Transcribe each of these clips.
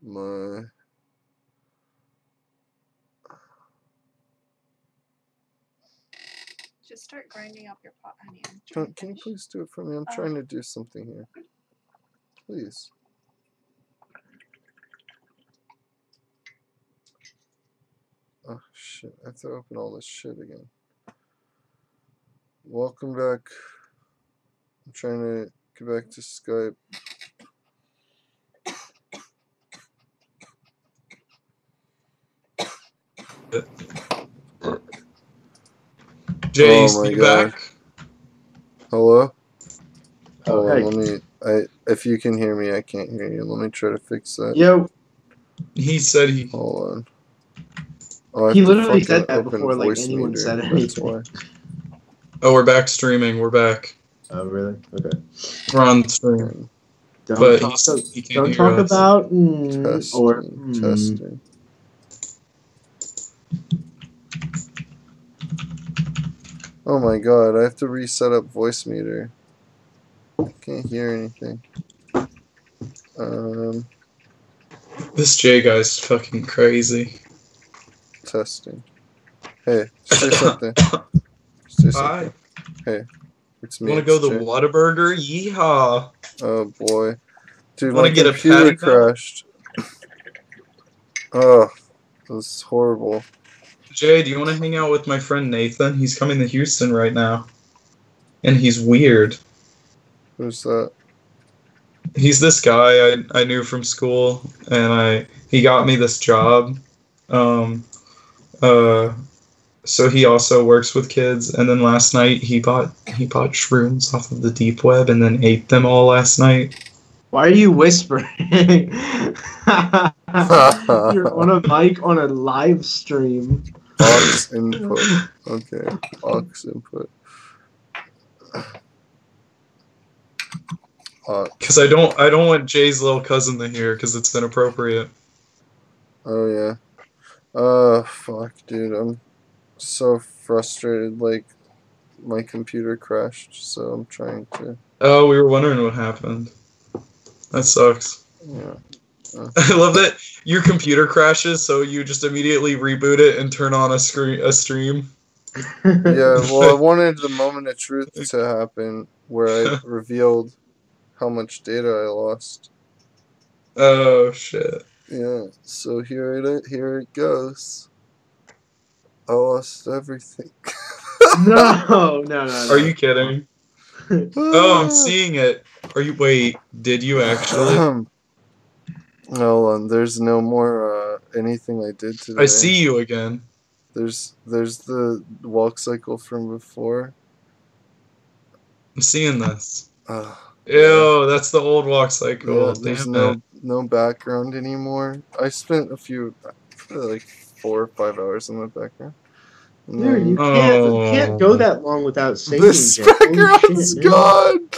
my... Just start grinding up your pot, honey. Can you please do it for me? I'm trying to do something here. Please. Oh shit, I have to open all this shit again. Welcome back. I'm trying to get back to Skype. Jay, you back? Hello? Oh, hey. Let me. If you can hear me, I can't hear you. Let me try to fix that. Yo. He said he. Hold on. Oh, he literally said that before, like anyone said anything. Oh, we're back streaming. We're back. Oh, really? Okay. We're on stream. Don't but don't talk about testing. Oh my god, I have to reset up voice meter. I can't hear anything. This J guy's fucking crazy. Testing. Hey, say something. Say something. Hi. Hey, it's me. Want to go to the Whataburger? Yeehaw! Oh boy, dude, my computer crashed. Oh, this is horrible. Jay, do you want to hang out with my friend Nathan? He's coming to Houston right now, and he's weird. Who's that? He's this guy I knew from school, and he got me this job. So he also works with kids, and then last night he bought shrooms off of the deep web and then ate them all last night. Why are you whispering? You're on a mic on a live stream. Aux input. Okay, aux input. Because I don't want Jay's little cousin to hear, because it's inappropriate. Oh yeah. Fuck, dude. I'm so frustrated. Like, my computer crashed, so I'm trying to. Oh, we were wondering what happened. That sucks. Yeah. I love that your computer crashes, so you just immediately reboot it and turn on a stream. Yeah, well, I wanted the moment of truth to happen where I revealed how much data I lost. Oh shit. Yeah, so here it goes. I lost everything. No. Are you kidding? Oh, I'm seeing it. Wait, did you actually? No, there's no more anything I did today. I see you again. There's the walk cycle from before. I'm seeing this. Ew, yeah. That's the old walk cycle. Yeah, there's no background anymore. I spent like 4 or 5 hours in the background. Dude, you can't go that long without singing. This background's gone.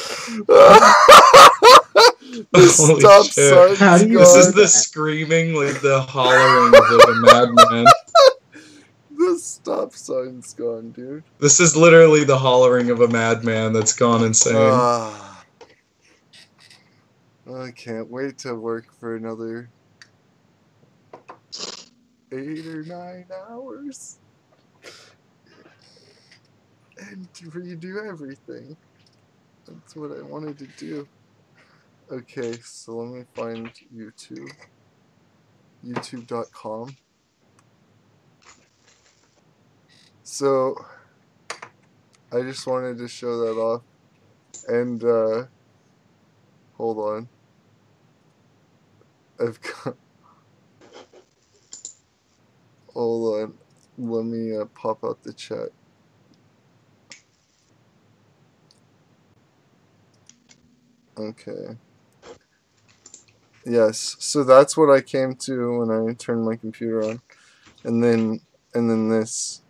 The stop sign's gone. This is the screaming, like the hollering of like a madman. The stop sign's gone, dude. This is literally the hollering of a madman that's gone insane. I can't wait to work for another 8 or 9 hours and redo everything. That's what I wanted to do. Okay, so let me find YouTube. YouTube.com. So, I just wanted to show that off. And, hold on. I've got... Hold on. Let me, pop out the chat. Okay. Yes, so that's what I came to when I turned my computer on. And then this.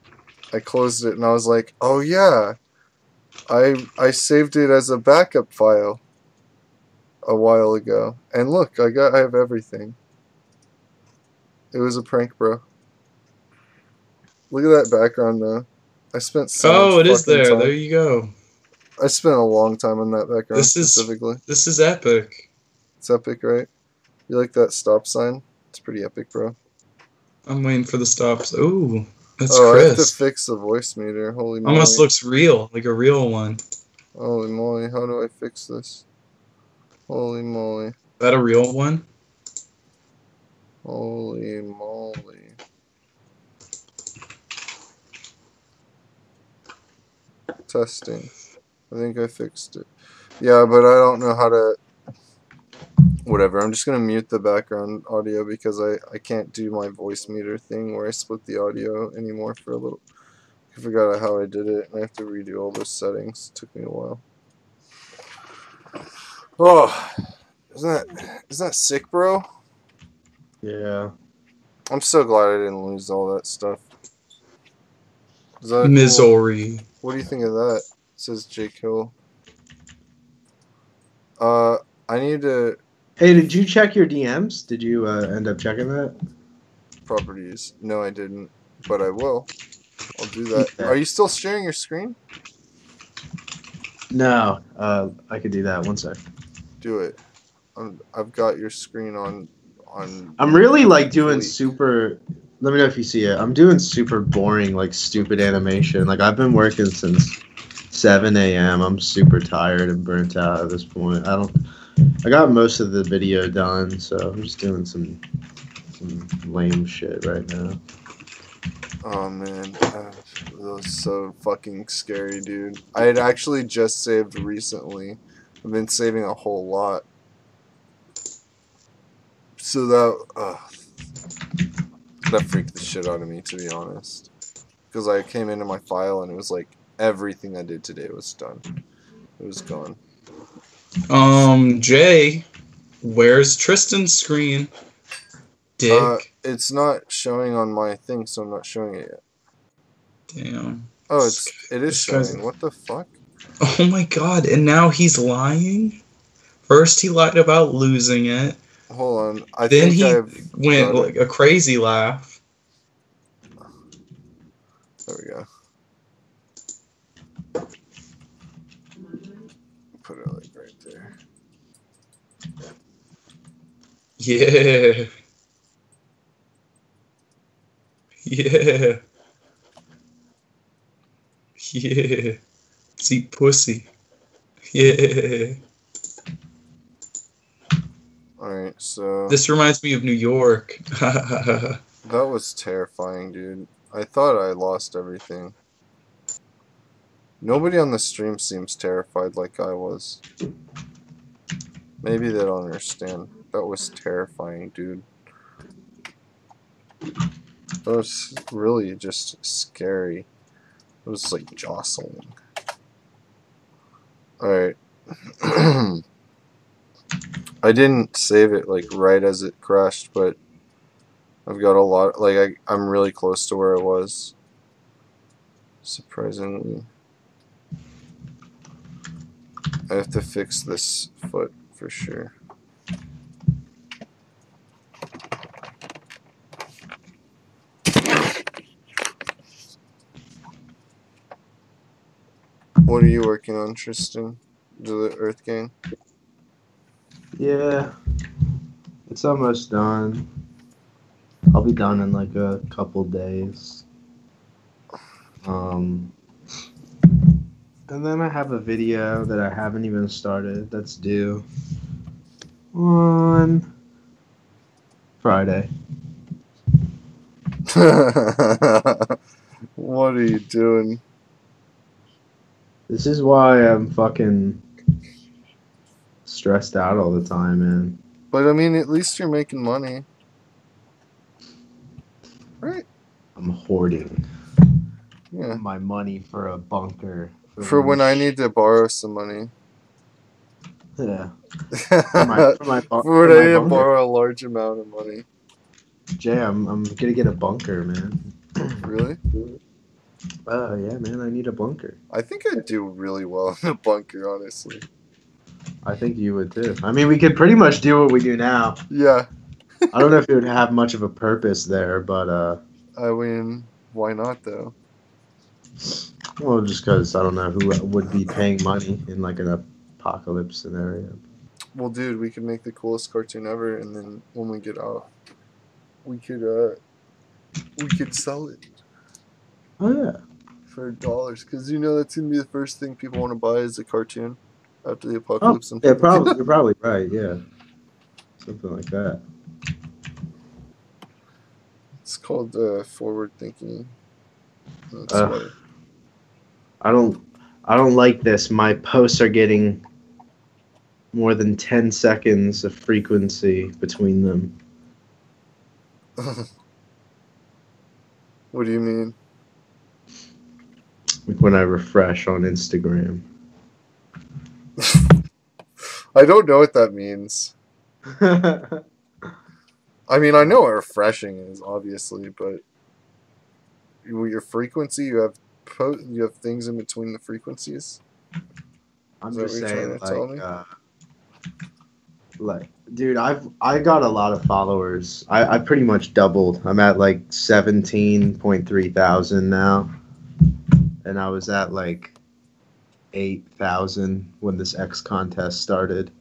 I closed it and I was like, oh yeah. I saved it as a backup file a while ago. And look, I have everything. It was a prank, bro. Look at that background though. I spent so much it is there. time. There you go. I spent a long time on that background specifically. This is epic. It's epic, right? You like that stop sign? It's pretty epic, bro. I'm waiting for the stops. Ooh, that's Oh, I have to crisp. fix the voice meter. Holy moly. Almost looks real, like a real one. Holy moly, how do I fix this? Holy moly. Is that a real one? Holy moly. Testing. I think I fixed it. Yeah, but I don't know how to... Whatever, I'm just going to mute the background audio because I can't do my voice meter thing where I split the audio anymore for a little... I forgot how I did it, and I have to redo all those settings. It took me a while. Oh, isn't that sick, bro? Yeah. I'm so glad I didn't lose all that stuff. Is that Missouri. What do you think of that? Says J Kill. I need to... Hey, did you check your DMs? Did you end up checking that? Properties. No, I didn't, but I will. I'll do that. Okay. Are you still sharing your screen? No. I could do that. One sec. Do it. I've got your screen on. I'm really like doing Delete. super. Let me know if you see it. I'm doing super boring, like stupid animation. Like I've been working since 7 a.m. I'm super tired and burnt out at this point. I got most of the video done, so I'm just doing some lame shit right now. Oh man, that was so fucking scary, dude. I had actually just saved recently. I've been saving a whole lot. So that freaked the shit out of me, to be honest. Because I came into my file and it was like everything I did today was done. It was gone. Jay, where's Tristan's screen? Dick. It's not showing on my thing, so I'm not showing it yet. Damn. Oh, it is This guy's- showing. What the fuck? Oh my god, and now he's lying? First he lied about losing it. Hold on. I Then think he I've went got like a crazy laugh. There we go. Put it like right there. Yeah. Yeah. Yeah. See pussy. Yeah. Alright, so... This reminds me of New York. That was terrifying, dude. I thought I lost everything. Nobody on the stream seems terrified like I was. Maybe they don't understand. That was terrifying, dude. That was really just scary. It was like jostling. Alright. I didn't save it like right as it crashed, but I've got a lot, like I'm really close to where I was. Surprisingly. I have to fix this foot for sure. What are you working on, Tristan? The 𝓕𝓻𝓮? Yeah, it's almost done. I'll be done in like a couple days. And then I have a video that I haven't even started that's due on Friday. What are you doing? This is why I'm fucking stressed out all the time, man. But I mean, at least you're making money. Right? I'm hoarding Yeah. my money for a bunker. For when I need to borrow some money. Yeah. For when I need to borrow a large amount of money. Jay, I'm gonna get a bunker, man. Really? Oh yeah, man, I need a bunker. I think I'd do really well in a bunker, honestly. I think you would too. I mean, we could pretty much do what we do now. Yeah. I don't know if it would have much of a purpose there, but I mean, why not though? well, just because I don't know who would be paying money in like an apocalypse scenario. Well, dude, we could make the coolest cartoon ever, and then when we get out, we could sell it Oh yeah. for dollars, because you know that's gonna be the first thing people want to buy is a cartoon after the Oh, apocalypse. yeah, probably. You're probably right. Yeah, something like that. It's called forward thinking. That's why. I don't like this. My posts are getting more than 10 seconds of frequency between them. What do you mean? Like when I refresh on Instagram. I don't know what that means. I mean, I know what refreshing is, obviously, but your frequency, you have things in between the frequencies. I'm Is that just what you're saying, trying to tell like, dude, I got a lot of followers. I pretty much doubled. I'm at like 17.3 thousand now, and I was at like 8,000 when this X contest started.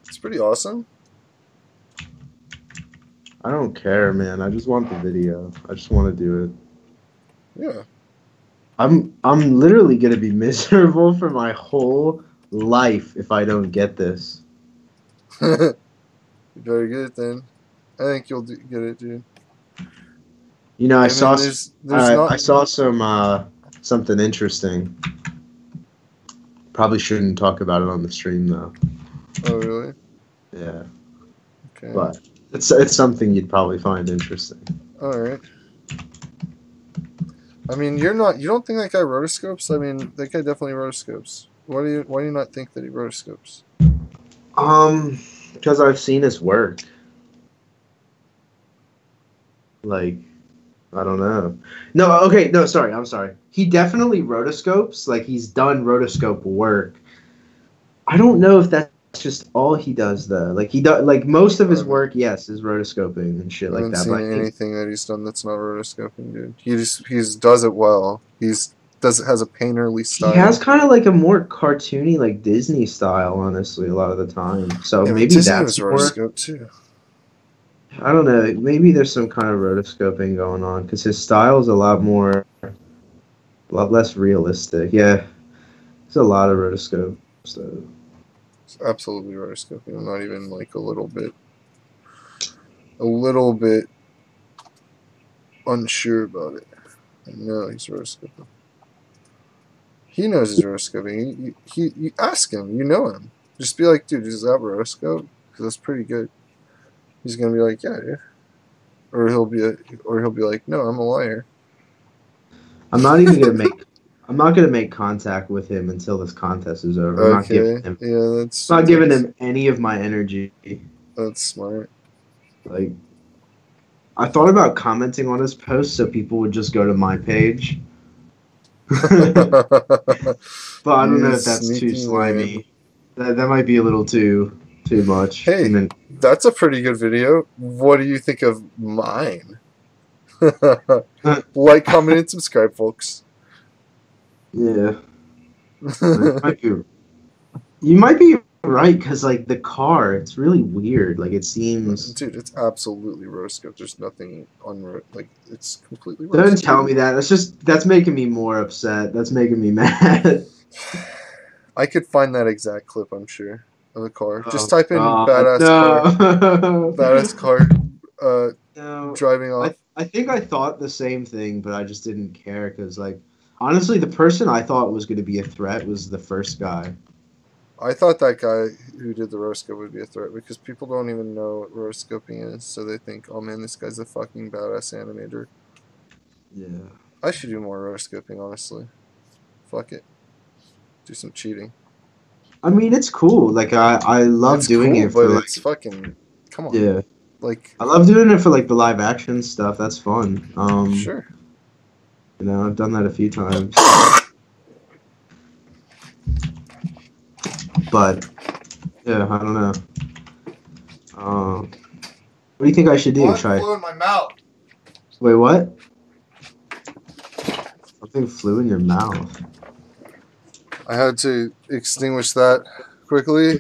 It's pretty awesome. I don't care, man. I just want the video. I just want to do it. Yeah. I'm literally gonna be miserable for my whole life if I don't get this. You better get it then. I think you'll get it, dude. You know, I saw some something interesting. Probably shouldn't talk about it on the stream though. Oh really? Yeah. Okay. But it's something you'd probably find interesting. All right. I mean, you don't think that guy rotoscopes? I mean, that guy definitely rotoscopes. Why do you not think that he rotoscopes? Because I've seen his work. Like, I don't know. No, okay, no, sorry, I'm sorry. He definitely rotoscopes. Like, he's done rotoscope work. I don't know if that's just all he does though. Like he does, like most of his work, yes, is rotoscoping and shit like that. I But haven't seen anything that he's done that's not rotoscoping, dude. He does it well. Has a painterly style. He has kind of like a more cartoony, like Disney style, honestly, a lot of the time. So yeah, maybe Disney that's was rotoscope too. I don't know. Maybe there's some kind of rotoscoping going on because his style is a lot less realistic. Yeah, there's a lot of rotoscope stuff. It's absolutely rotoscoping. I'm not even like a little bit unsure about it. I know he's rotoscoping. He knows he's rotoscoping. You ask him. You know him. Just be like, dude, is that rotoscope? Because that's pretty good. He's gonna be like, yeah, dude. Or he'll be like, no, I'm a liar. I'm not even gonna make. I'm not gonna make contact with him until this contest is over. I'm not giving him. Yeah, not giving him any of my energy. That's smart. Like, I thought about commenting on his post so people would just go to my page. But I don't know if that's too slimy. That might be a little too much. Hey, that's a pretty good video. What do you think of mine? Like, comment, and subscribe, folks. Yeah. You might be right, because, like, the car, it's really weird. Like, it seems... Dude, it's absolutely rotoscope. There's nothing on... Like, it's completely rotoscope. Don't tell me that. That's making me more upset. That's making me mad. I could find that exact clip, I'm sure, of a car. Just type in badass car driving off. I think I thought the same thing, but I just didn't care, because, like, honestly, the person I thought was going to be a threat was the first guy. I thought that guy who did the rotoscope would be a threat, because people don't even know what rotoscoping is, so they think, oh man, this guy's a fucking badass animator. Yeah. I should do more rotoscoping, honestly. Fuck it. Do some cheating. I mean, it's cool. Like, I love doing it for, but like... it's fucking... Come on. Yeah. Like... I love doing it for, like, the live action stuff. That's fun. Sure. You know, I've done that a few times. But, yeah, I don't know. What do you think I should do? Blood flew in my mouth. Wait, what? Something flew in your mouth. I had to extinguish that quickly. A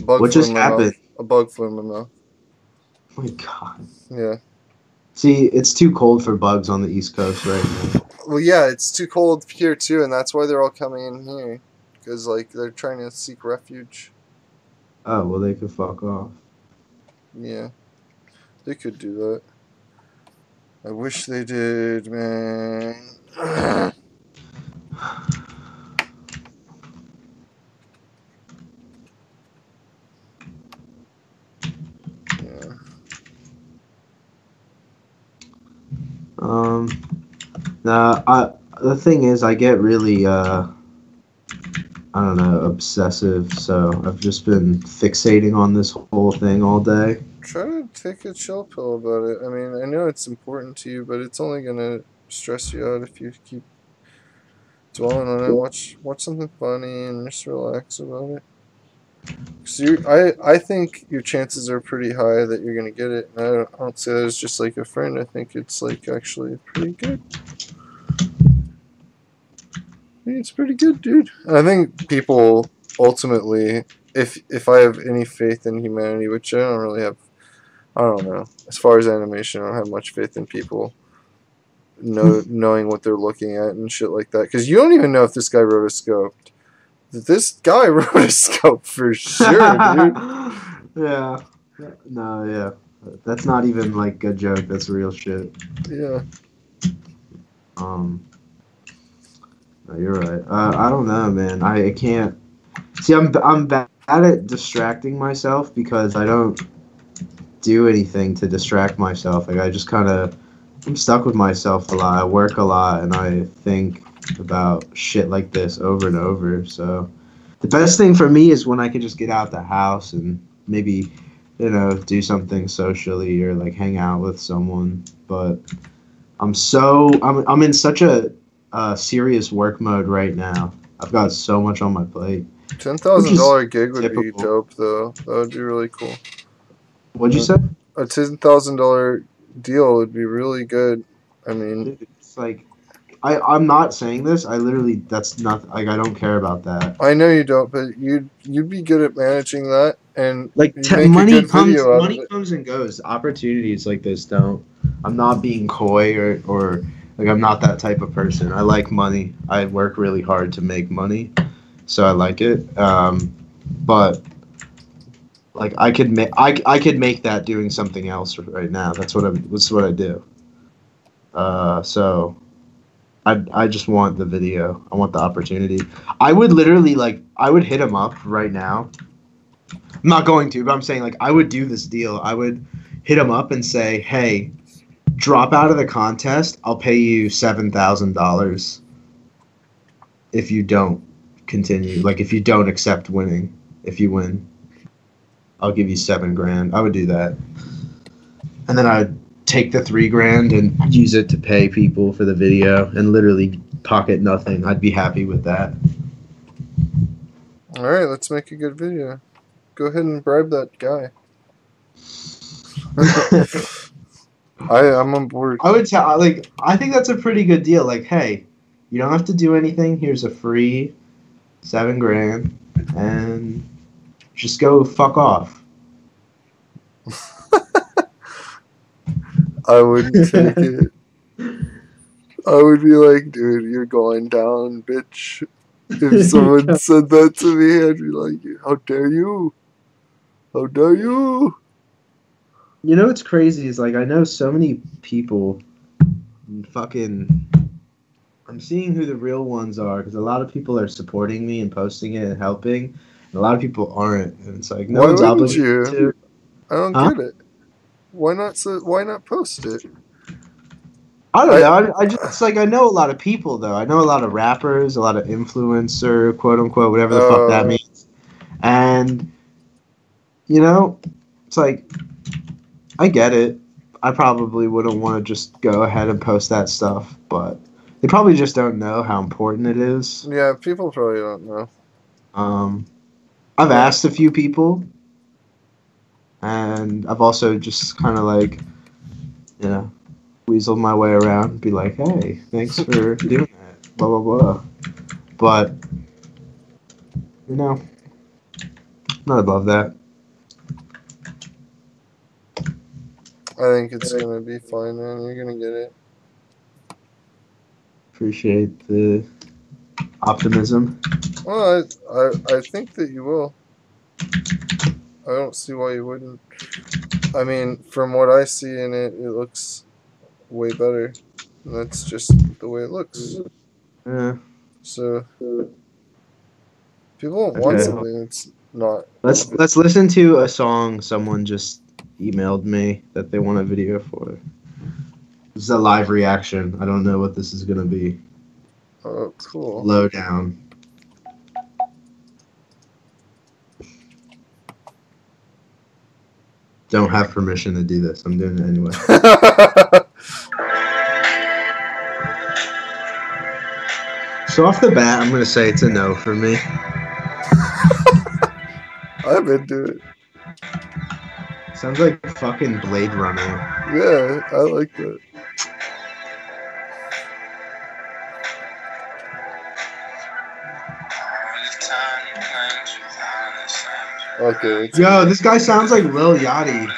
bug What flew just in my mouth. happened? A bug flew in my mouth. Oh my god. Yeah. See, it's too cold for bugs on the East Coast right now. Well, yeah, it's too cold here too, and that's why they're all coming in here, because like they're trying to seek refuge. Oh, well, they could fuck off. Yeah, they could do that. I wish they did, man. Yeah. The thing is, I get really, I don't know, obsessive, so I've just been fixating on this whole thing all day. Try to take a chill pill about it. I mean, I know it's important to you, but it's only gonna stress you out if you keep dwelling on it. Watch something funny and just relax about it. So I think your chances are pretty high that you're gonna get it. And I don't say that as just like a friend. I think it's like actually pretty good. I think it's pretty good, dude. And I think people ultimately, if I have any faith in humanity, which I don't really have, I don't know. As far as animation, I don't have much faith in people knowing what they're looking at and shit like that. Because you don't even know if this guy wrote a scope. This guy wrote a scope for sure, dude. Yeah. No, yeah. That's not even like a joke. That's real shit. Yeah. No, you're right. I don't know, man. I can't. See, I'm bad at distracting myself because I don't do anything to distract myself. Like I just kind of, I'm stuck with myself a lot. I work a lot and I think about shit like this over and over. So the best thing for me is when I could just get out the house and maybe, you know, do something socially or like hang out with someone. But I'm in such a serious work mode right now. I've got so much on my plate. $10,000 gig would be typical. dope, though. That would be really cool. What'd you say? A $10,000 deal would be really good. I mean, It's like, I'm not saying this. I literally, that's not, like, I don't care about that. I know you don't, but you'd be good at managing that, and Like, you'd make money a good video out of it. comes and goes. Opportunities like this don't. I'm not being coy or like, I'm not that type of person. I like money. I work really hard to make money, so I like it. But like I could make that doing something else right now. That's what I do. So I just want the video. I want the opportunity. I would literally I would hit him up right now. I'm not going to, but I'm saying like I would do this deal. I would hit him up and say, hey, drop out of the contest. I'll pay you $7,000 if you don't continue. Like if you don't accept winning. If you win, I'll give you $7,000. I would do that, and then I would take the $3,000 and use it to pay people for the video and literally pocket nothing. I'd be happy with that. All right, let's make a good video. Go ahead and bribe that guy. I'm on board. I would tell, like, I think that's a pretty good deal. Like, hey, you don't have to do anything. Here's a free $7,000, and just go fuck off. I wouldn't take it. I would be like, dude, you're going down, bitch. If someone said that to me, I'd be like, how dare you? How dare you? You know what's crazy is, like, I know so many people fucking... I'm seeing who the real ones are, because a lot of people are supporting me and posting it and helping, and a lot of people aren't, and it's like, no one's obligated to. I don't get it. Why not post it? I don't know. I just, like, I know a lot of people, though. I know a lot of rappers, a lot of influencer, quote-unquote, whatever the fuck that means. And, you know, it's like, I get it. I probably wouldn't want to just go ahead and post that stuff, but they probably just don't know how important it is. Yeah, people probably don't know. I've asked a few people, and I've also just kind of, like, you know, weaseled my way around, be like, hey, thanks for doing that, blah, blah, blah. But, you know, Not above that. I think it's gonna be fine, man. You're gonna get it. Appreciate the optimism. Well, I think that you will. I don't see why you wouldn't. I mean, from what I see in it, it looks way better. And that's just the way it looks. Yeah. So people don't want something that's not. Let's listen to a song someone just emailed me that they want a video for. This is a live reaction. I don't know what this is gonna be. Oh, cool. Low down. Don't have permission to do this. I'm doing it anyway. So off the bat, I'm gonna say it's a no for me. I've been doing it. Sounds like fucking Blade Runner. Yeah, I like that. Okay. Yo, this guy sounds like Lil Yachty.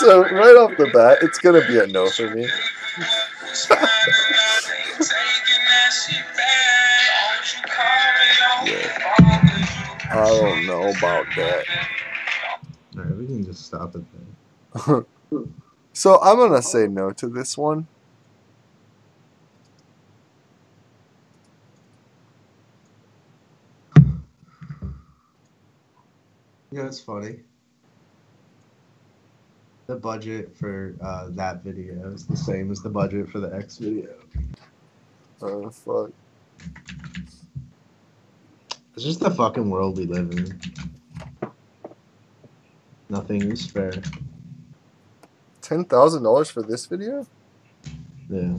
So right off the bat, it's gonna be a no for me. Yeah. I don't know about that. Alright, we can just stop it there. So I'm gonna say no to this one. Yeah, it's funny. The budget for that video is the same as the budget for the X video. Oh, fuck. It's just the fucking world we live in. Nothing is fair. $10,000 for this video? Yeah.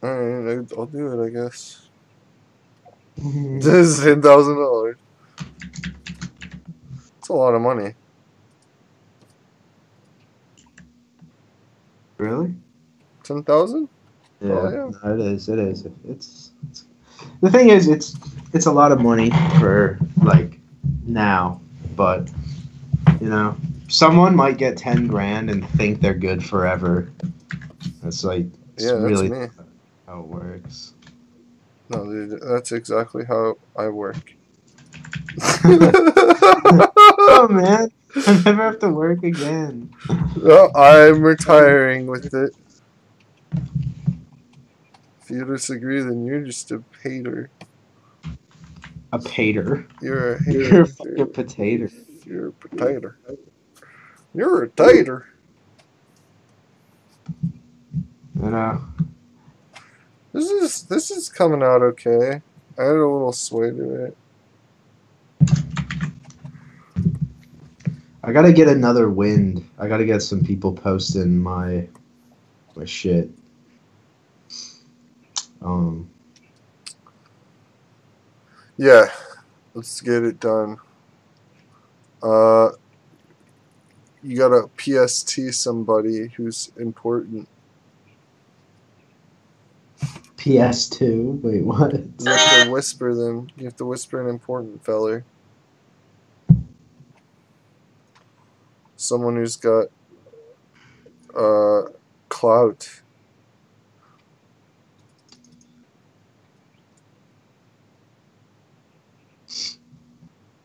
Alright, I'll do it, I guess. This is $10,000. It's a lot of money. Really? 10,000? Yeah, Oh, yeah. No, it is. It is. It's the thing is, it's a lot of money for like now, but you know, someone might get 10 grand and think they're good forever. That's like Yeah, that's really me. how it works. No, dude, that's exactly how I work. Oh man, I never have to work again. No, I'm retiring with it. If you disagree, then you're just a hater. A pater. You're a hater. You're a fucking potato. You're a potato. You're a tater. You know. This is coming out okay. I had a little sway to it. I gotta get another wind. I gotta get some people posting my shit. Yeah, let's get it done. You gotta PST somebody who's important. PS2? Wait, what? You have to whisper them. You have to whisper an important feller. Someone who's got clout.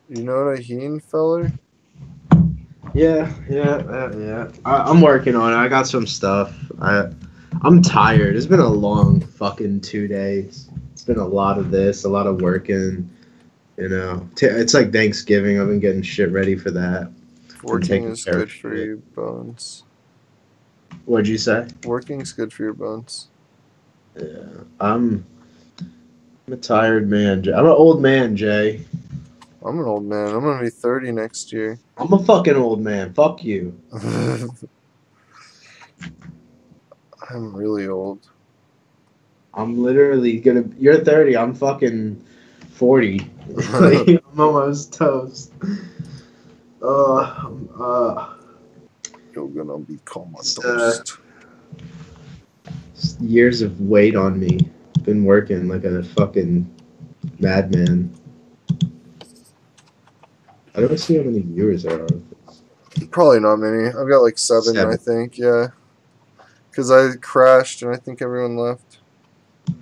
You know what I mean, feller? Yeah. I'm working on it. I got some stuff. I'm tired. It's been a long fucking 2 days. It's been a lot of this, a lot of working. You know, it's like Thanksgiving. I've been getting shit ready for that. Working is good for your bones. What'd you say? Working's good for your bones. Yeah, I'm a tired man. I'm an old man, Jay. I'm an old man. I'm gonna be 30 next year. I'm a fucking old man. Fuck you. I'm really old. I'm literally gonna. You're 30. I'm fucking 40. I'm almost toast. You're gonna become a toast. Years of weight on me. Been working like a fucking madman. I don't see how many viewers there are. Probably not many. I've got like 7, Seven. I think. Yeah. Because I crashed and I think everyone left.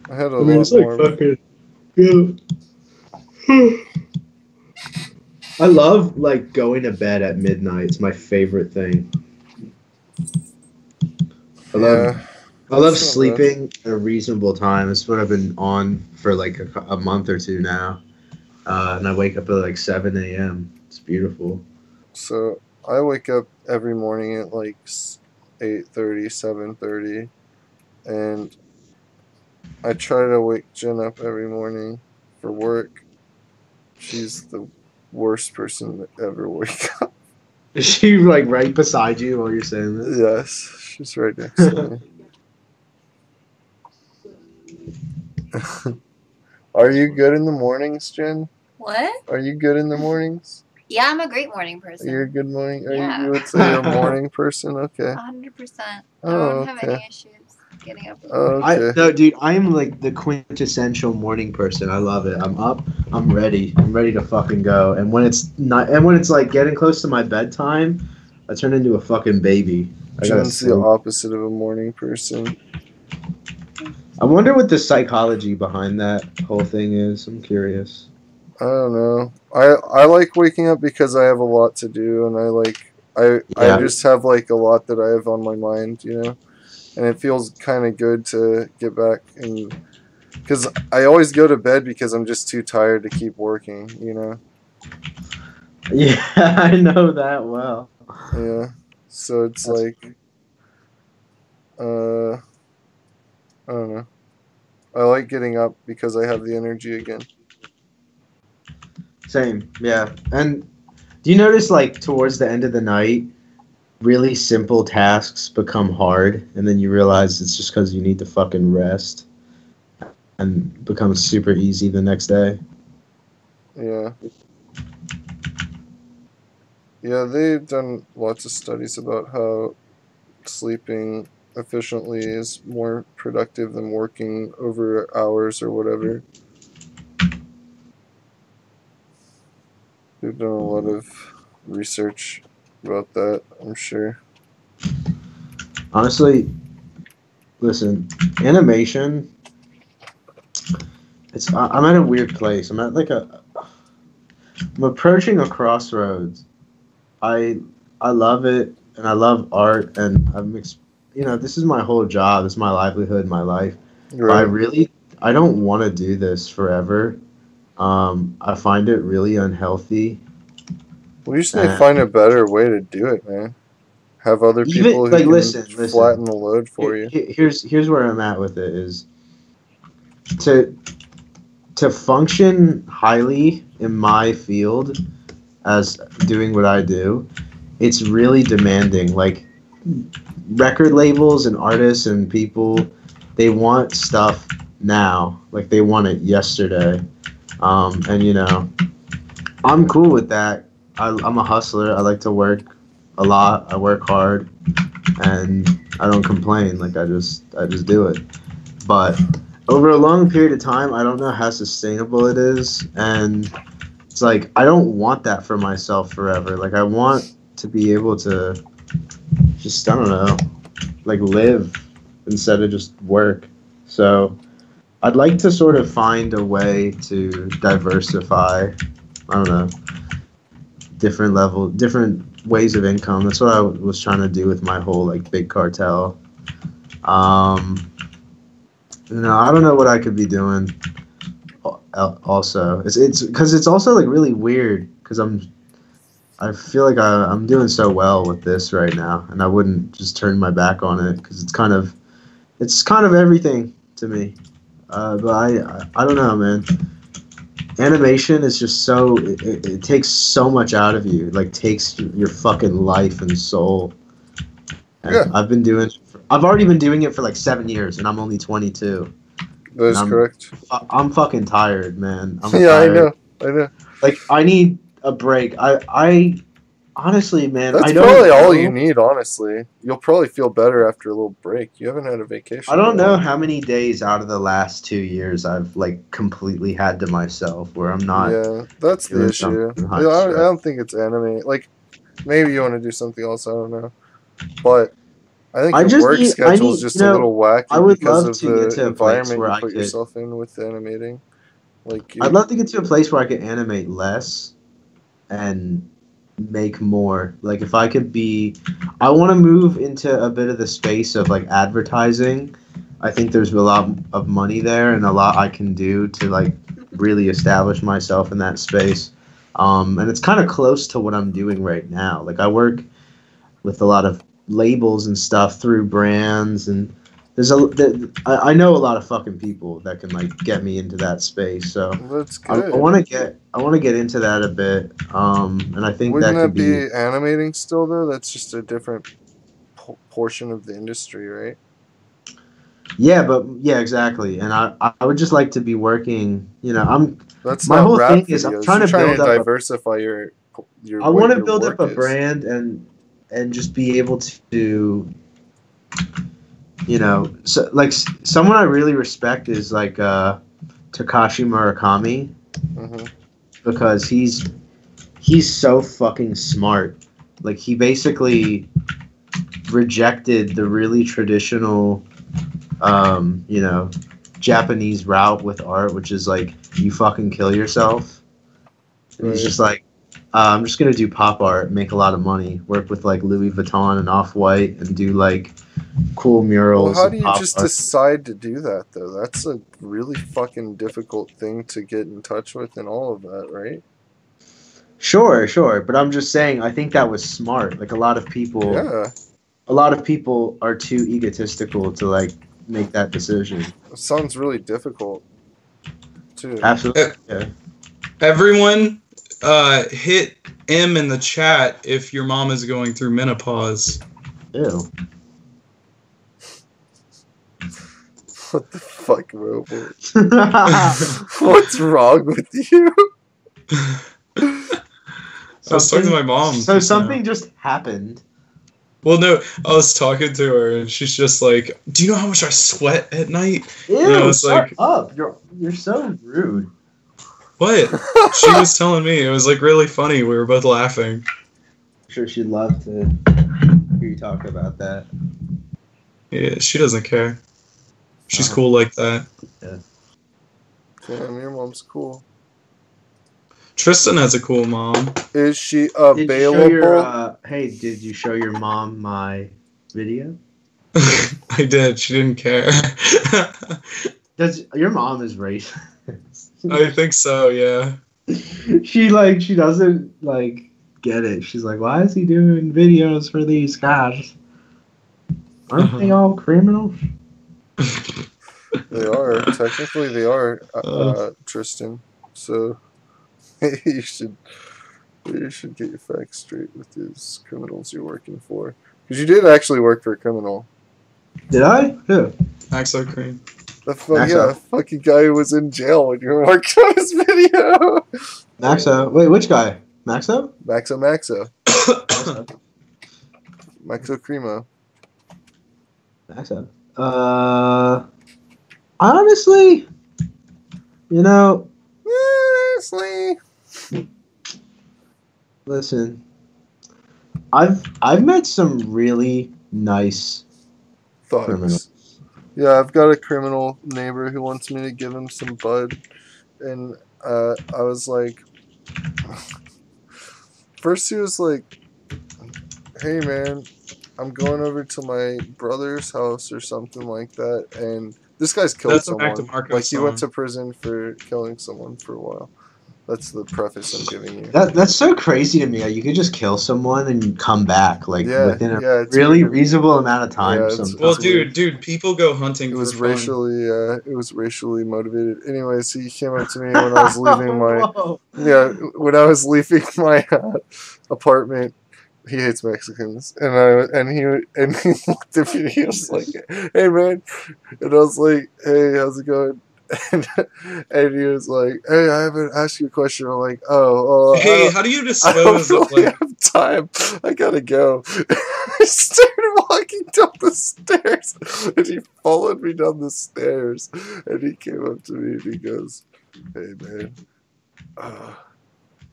I had a lot it's like more. fucking. Yeah. I love like going to bed at midnight. It's my favorite thing. I love That's not sleeping at a reasonable time. It's what I've been on for like a month or two now. And I wake up at like 7 a.m. It's beautiful. So I wake up every morning at like 8:30, 7:30, and I try to wake Jen up every morning for work. She's the worst person to ever wake up. Is she like right beside you while you're saying this? Yes, she's right next to me. Are you good in the mornings, Jen? What? Are you good in the mornings? Yeah, I'm a great morning person. You're a good morning. Yeah. You would say you're a morning person. Okay. 100%. I Oh, don't have okay. any issues getting up. Oh, okay. No, dude, I am like the quintessential morning person. I love it. I'm up. I'm ready. I'm ready to fucking go. And when it's not, and when it's like getting close to my bedtime, I turn into a fucking baby. I gotta Jen's the sleep. opposite of a morning person. I wonder what the psychology behind that whole thing is. I'm curious. I don't know. I like waking up because I have a lot to do, and I just have like a lot that I have on my mind, you know, and it feels kind of good to get back, and because I always go to bed because I'm just too tired to keep working, you know. Yeah, I know that well. Yeah, so it's like, I don't know. I like getting up because I have the energy again. Same, yeah. And do you notice, like, towards the end of the night, really simple tasks become hard, and then you realize it's just because you need to fucking rest, and becomes super easy the next day? Yeah. Yeah, they've done lots of studies about how sleeping efficiently is more productive than working over hours or whatever. They've done a lot of research about that, I'm sure. Honestly, listen, animation, I'm at a weird place. I'm approaching a crossroads. I love it, and I love art, and this is my whole job. This is my livelihood, my life. Right. But I don't want to do this forever. I find it really unhealthy. We just need to find a better way to do it, man. Have other people who can flatten the load for you. Here's where I'm at with it is to function highly in my field as doing what I do. It's really demanding. Like, record labels and artists and people, they want stuff now. Like, they want it yesterday. And you know, I'm cool with that. I'm a hustler. I like to work a lot. I work hard, and I don't complain. Like, I just do it. But over a long period of time, I don't know how sustainable it is, and it's like I don't want that for myself forever. Like, I want to be able to just, I don't know, like, live instead of just work. So I'd like to sort of find a way to diversify, I don't know, different ways of income. That's what I was trying to do with my whole, like, big cartel. I don't know what I could be doing also. It's because it's also, like, really weird because I feel like I'm doing so well with this right now, and I wouldn't just turn my back on it because it's kind of everything to me. But I don't know, man. Animation is just so it takes so much out of you. It, like, takes your fucking life and soul. And Yeah. I've already been doing it for like 7 years, and I'm only 22. That is correct. I'm fucking tired, man. I'm yeah, tired. I know. Like, I need a break. honestly, man, That's I don't probably all know. you need, honestly. You'll probably feel better after a little break. You haven't had a vacation. I don't in a know while. how many days out of the last 2 years I've like completely had to myself where I'm not Yeah, that's the doing issue. something I high stress. don't think it's anime. Like, maybe you want to do something else. I don't know. But I think I your just work need, I schedule is need, just a little I wacky would because love of to get the to a place environment where you I put could. yourself in with animating. Like, I'd love to get to a place where I could animate less and make more. Like if I could be, I want to move into a bit of the space of like advertising. I think there's a lot of money there and a lot I can do to like really establish myself in that space. And it's kind of close to what I'm doing right now. Like I work with a lot of labels and stuff through brands and I know a lot of fucking people that can like get me into that space. So that's I good. want to get into that a bit. And I think Wouldn't that that could be. be animating still, though? That's just a different portion of the industry, right? Yeah, but yeah, exactly. And I would just like to be working. You know, That's my not whole rap thing is I'm videos. trying You're to trying build to up. diversify your I what want to your build work up a is. brand and just be able to, you know, so like someone I really respect is like Takashi Murakami Mhm. because he's so fucking smart. Like he basically rejected the really traditional, you know, Japanese route with art, which is like you fucking kill yourself. And he's Right. just like, I'm just gonna do pop art, make a lot of money, work with like Louis Vuitton and Off White, and do like cool Well, murals. how and do you pop just art. decide to do that, though? That's a really fucking difficult thing to get in touch with and all of that, right? Sure, but I'm just saying, I think that was smart. Like Yeah. a lot of people are too egotistical to like make that decision. It sounds really difficult, too. Absolutely. Yeah. Everyone, hit M in the chat if your mom is going through menopause. Ew. What the fuck, Robo? What's wrong with you? I was talking to my mom. So something just happened. Well, no, I was talking to her, and she's just like, "Do you know how much I sweat at night?" Ew, And I was shut like, up. You're so rude. "What?" She was telling me. It was like really funny. We were both laughing. I'm sure she'd love to hear you talk about that. Yeah, she doesn't care. She's Uh-huh. cool like that. Damn, your mom's cool. Tristan has a cool mom. Is she Did you show available? your, hey, did you show your mom my video? I did. She didn't care. Does your mom is racist? I think so. Yeah. She doesn't like get it. She's like, why is he doing videos for these guys? Aren't they all criminals? They are. Technically, they are, Tristan. So you should get your facts straight with these criminals you're working for. Because you did actually work for a criminal. Did I? Who? Axo Cream. The fucking guy who was in jail when you were working on his video. Maxo. Wait, which guy? Maxo? Maxo. Maxo Cremo. Maxo. Honestly, you know, Honestly. listen, I've met some really nice criminals. Thugs. Yeah, I've got a criminal neighbor who wants me to give him some bud. And I was like... First he was like, hey man, I'm going over to my brother's house or something like that. And this guy's killed That's a Back to someone. Marco Like he went song. to prison for killing someone for a while. That's the preface I'm giving you. That's so crazy to me. Like, you could just kill someone and you come back like within a it's really weird. reasonable amount of time. Yeah, it's- sometimes. Well, weird. dude, people go hunting It for was fun. racially motivated. Anyways, he came up to me when I was leaving my Whoa. when I was leaving my apartment. He hates Mexicans, and he looked at me. He was like, "Hey man," and I was like, "Hey, how's it going?" and he was like, "Hey, I haven't asked you a question." I'm like, "Oh, well, Hey, how do you I don't dispose of really like? have time. I gotta go." I started walking down the stairs, and he followed me down the stairs, and he came up to me and he goes, "Hey, man,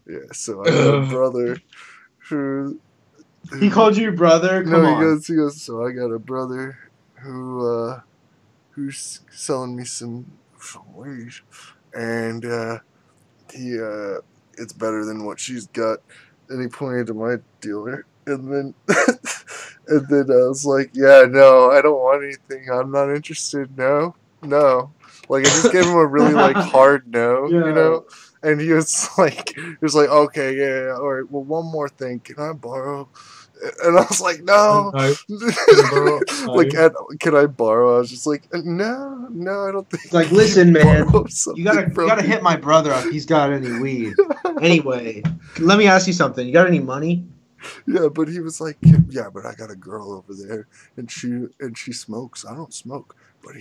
yeah, so I got a brother who." He called you brother? Come on. He goes, so I got a brother who's selling me some weed, and it's better than what she's got. And he pointed to my dealer, and then and then I was like, yeah, no, I don't want anything. I'm not interested. No. Like, I just gave him a really like hard no, Yeah. you know. And he was like, okay, yeah, all right. Well, one more thing, can I borrow? And I was like, no. Like, can I borrow? I was just like, no, I don't think. It's like, listen, man, you gotta me. hit my brother up. He's got any weed. Anyway, let me ask you something. You got any money? Yeah, but he was like, yeah, but I got a girl over there, and she smokes. I don't smoke, but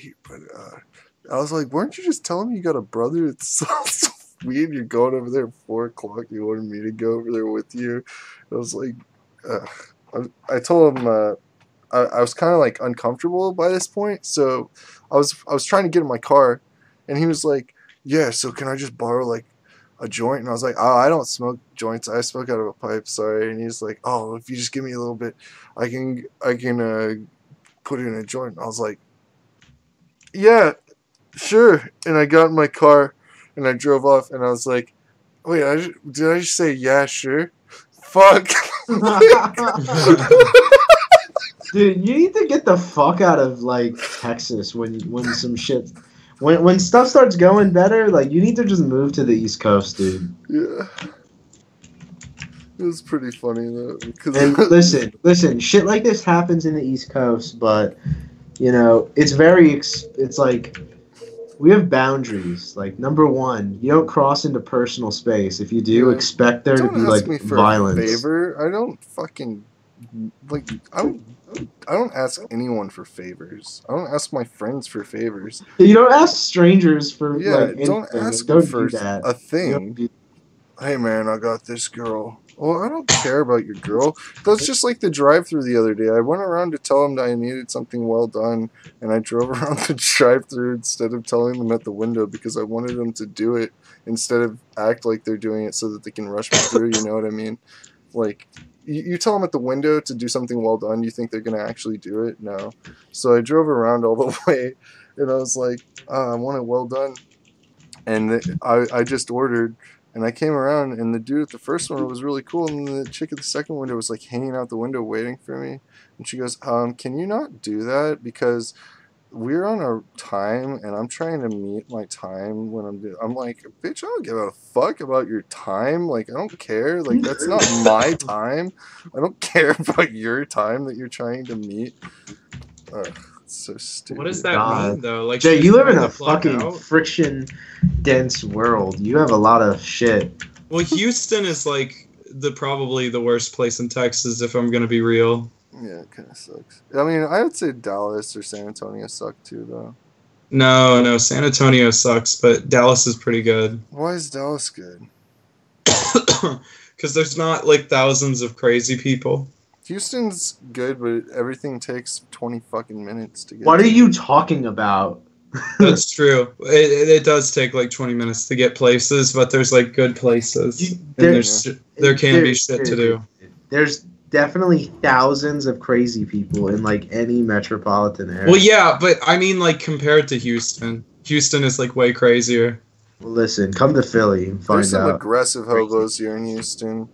I was like, weren't you just telling me you got a brother that sells weed? You're going over there at 4 o'clock. You wanted me to go over there with you. I was like, I told him I was kind of like uncomfortable by this point, so I was trying to get in my car, and he was like, yeah, so can I just borrow like a joint? And I was like, oh, I don't smoke joints. I smoke out of a pipe. Sorry. And he's like, oh, if you just give me a little bit, I can put it in a joint. And I was like, yeah, sure. And I got in my car and I drove off, and I was like, wait, did I just say yeah, sure? Fuck. Dude, you need to get the fuck out of like Texas when some shit. When stuff starts going better, like, you need to just move to the East Coast, dude. Yeah. It was pretty funny, though. And listen, shit like this happens in the East Coast, but, you know, it's like, we have boundaries. Like, number one, you don't cross into personal space. If you do, expect there to be, like, violence. A favor. I don't fucking, like, I don't ask anyone for favors. I don't ask my friends for favors. You don't ask strangers for like don't anything. ask Don't for do that. a thing. Hey man, I got this girl. Well, I don't care about your girl. That's just like the drive-through the other day. I went around to tell them that I needed something well done, and I drove around the drive-through instead of telling them at the window because I wanted them to do it instead of act like they're doing it so that they can rush me through. You know what I mean? Like, you tell them at the window to do something well done, you think they're going to actually do it? No. So I drove around all the way, and I was like, I want it well done. And I just ordered, and I came around, and the dude at the first one was really cool, and the chick at the second window was like hanging out the window waiting for me. And she goes, can you not do that? Because we're on a time, and I'm trying to meet my time when I'm like, bitch, I don't give a fuck about your time. Like, I don't care. Like, that's not my time. I don't care about your time that you're trying to meet. It's so stupid. What does that mean, though? Like, Jay, you live in a fucking friction-dense world. You have a lot of shit. Well, Houston is like probably the worst place in Texas, if I'm gonna be real. Yeah, it kind of sucks. I mean, I would say Dallas or San Antonio suck too, though. No, San Antonio sucks, but Dallas is pretty good. Why is Dallas good? Because there's not, like, thousands of crazy people. Houston's good, but everything takes 20 fucking minutes to get. What are you talking about? That's true. It does take, like, 20 minutes to get places, but there's, like, good places. There can be shit to do. There's definitely thousands of crazy people in like any metropolitan area. Well, yeah, but I mean, like, compared to Houston is like way crazier. Well, listen, come to Philly and find out. There's some aggressive hobos here in Houston.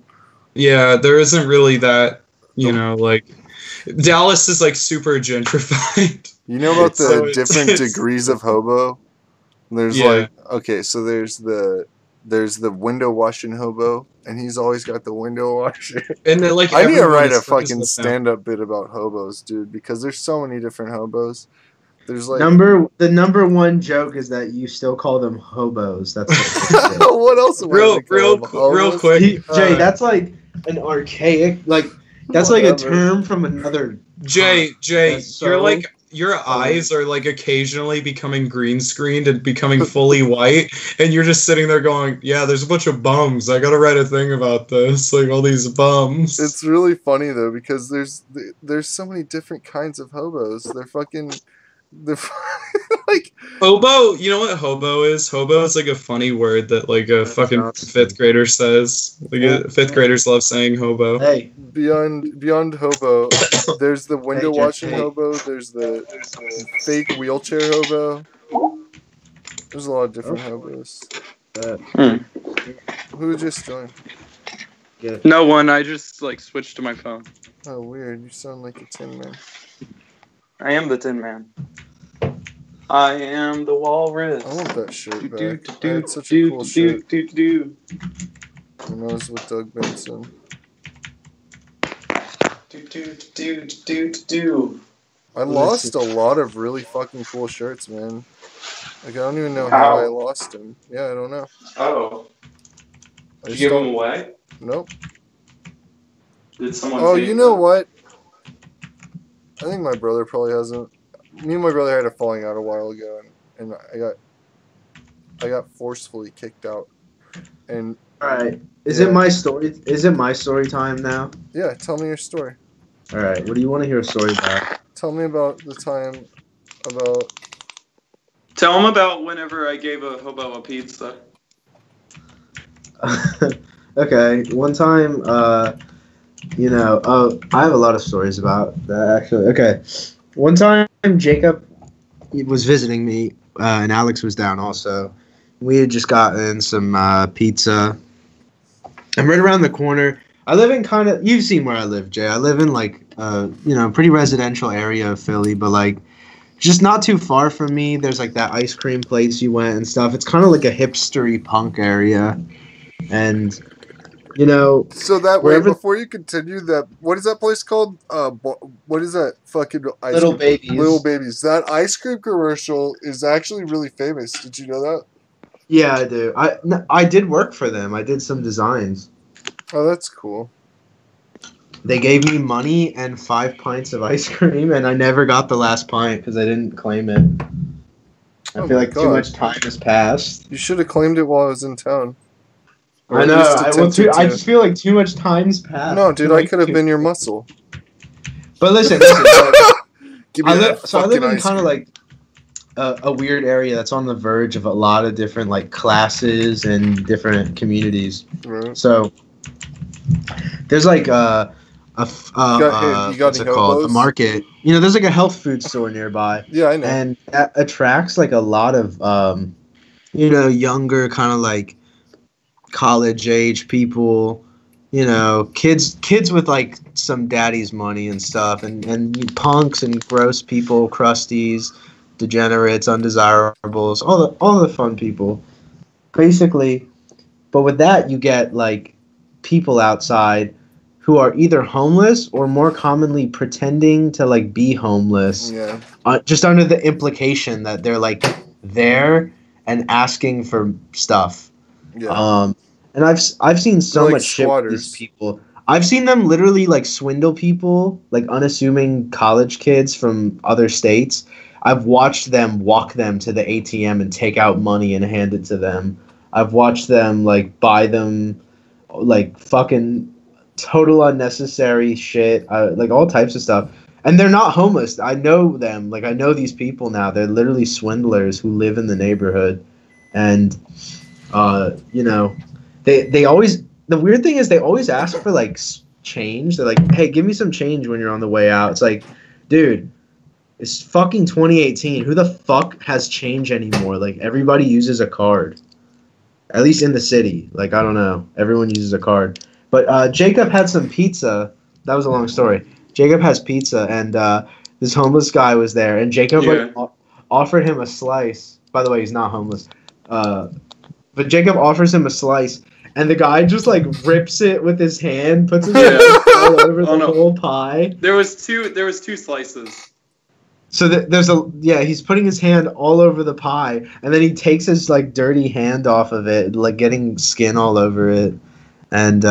Yeah, there isn't really that, you know, like, Dallas is like super gentrified. You know about the different degrees of hobo? There's like, okay, so there's the window washing hobo, and he's always got the window washer. And then, like, I need to write a fucking stand-up bit about hobos, dude, because there's so many different hobos. There's like the number one joke is that you still call them hobos. That's what else? Real quick, Jay. That's like an archaic, like that's like a term from another. Jay, your eyes are like occasionally becoming green screened and becoming fully white, and you're just sitting there going, "Yeah, there's a bunch of bums. I gotta write a thing about this. Like all these bums." It's really funny though because there's so many different kinds of hobos. They're like Hobo. You know what hobo is? Hobo is like a funny word that like a fucking fifth grader says. Like fifth graders love saying hobo. Hey, beyond hobo, there's the window Hey, washing Jeffrey. hobo. There's the fake wheelchair hobo. There's a lot of different hobos. Who just joined? No one. I just like switched to my phone. Oh, weird. You sound like a Tin Man. I am the Tin Man. I am the walrus. I want that shirt back. I Do had such a cool shirt do. when I was with Doug Benson. Do. I lost a lot of really fucking cool shirts, man. Like, I don't even know how I lost them. Yeah, I don't know. Oh. I Did just you give don't- them away? Nope. Did someone? Oh, take you know them? what? I think my brother probably hasn't. Me and my brother had a falling out a while ago, and I got forcefully kicked out. And all right. Is Yeah. it my story? Is it my story time now? yeah, tell me your story. All right. What do you want to hear a story about? Tell me about the time about. Tell them about whenever I gave a hobo a pizza. Okay. One time, I have a lot of stories about that actually. Okay. One time, Jacob was visiting me, and Alex was down also. We had just gotten some pizza. And right around the corner, I live in kind of, you've seen where I live, Jay. I live in like, pretty residential area of Philly, but like, just not too far from me, there's like that ice cream place you went and stuff. It's kind of like a hipstery punk area. And, So that way, wherever- before you continue, that what is that place called? What is that fucking ice Little cream? Babies. Little Babies. That ice cream commercial is actually really famous. Did you know that? Yeah, I do. I did work for them. I did some designs. Oh, that's cool. They gave me money and 5 pints of ice cream, and I never got the last pint because I didn't claim it. I Oh feel my like too God. much time has passed. You should have claimed it while I was in town. Or I at know. least I attempted to. just feel like too much time's passed. No, dude, Like, I could have been your muscle. But listen. Give me I that live fucking in ice kind of cream. like a weird area that's on the verge of a lot of different like classes and different communities. Right. So there's like got what's any it called? The hobos? market. There's like a health food store nearby. Yeah, I know. And that attracts like a lot of younger kind of like college age people, kids with like some daddy's money and stuff, and punks and gross people, crusties, degenerates, undesirables, all the fun people basically. But with that you get like people outside who are either homeless or more commonly pretending to like be homeless, Yeah. just under the implication that they're like there and asking for stuff. Yeah. And I've seen so They're like much shit with squatters. these people. I've seen them literally like swindle people, like unassuming college kids from other states. I've watched them walk them to the ATM and take out money and hand it to them. I've watched them like buy them like fucking total unnecessary shit, like all types of stuff. And they're not homeless. I know them. Like I know these people now. They're literally swindlers who live in the neighborhood. And they always, the weird thing is they always ask for like change. They're like, "Hey, give me some change when you're on the way out." It's like, dude, it's fucking 2018. Who the fuck has change anymore? Like everybody uses a card. At least in the city. Like I don't know. Everyone uses a card. But Jacob had some pizza. That was a long story. Jacob has pizza, and this homeless guy was there, and Jacob offered him a slice. By the way, he's not homeless. But Jacob offers him a slice, and the guy just like rips it with his hand, puts his hand all over the whole pie. There was two slices. So he's putting his hand all over the pie, and then he takes his like dirty hand off of it, like getting skin all over it, and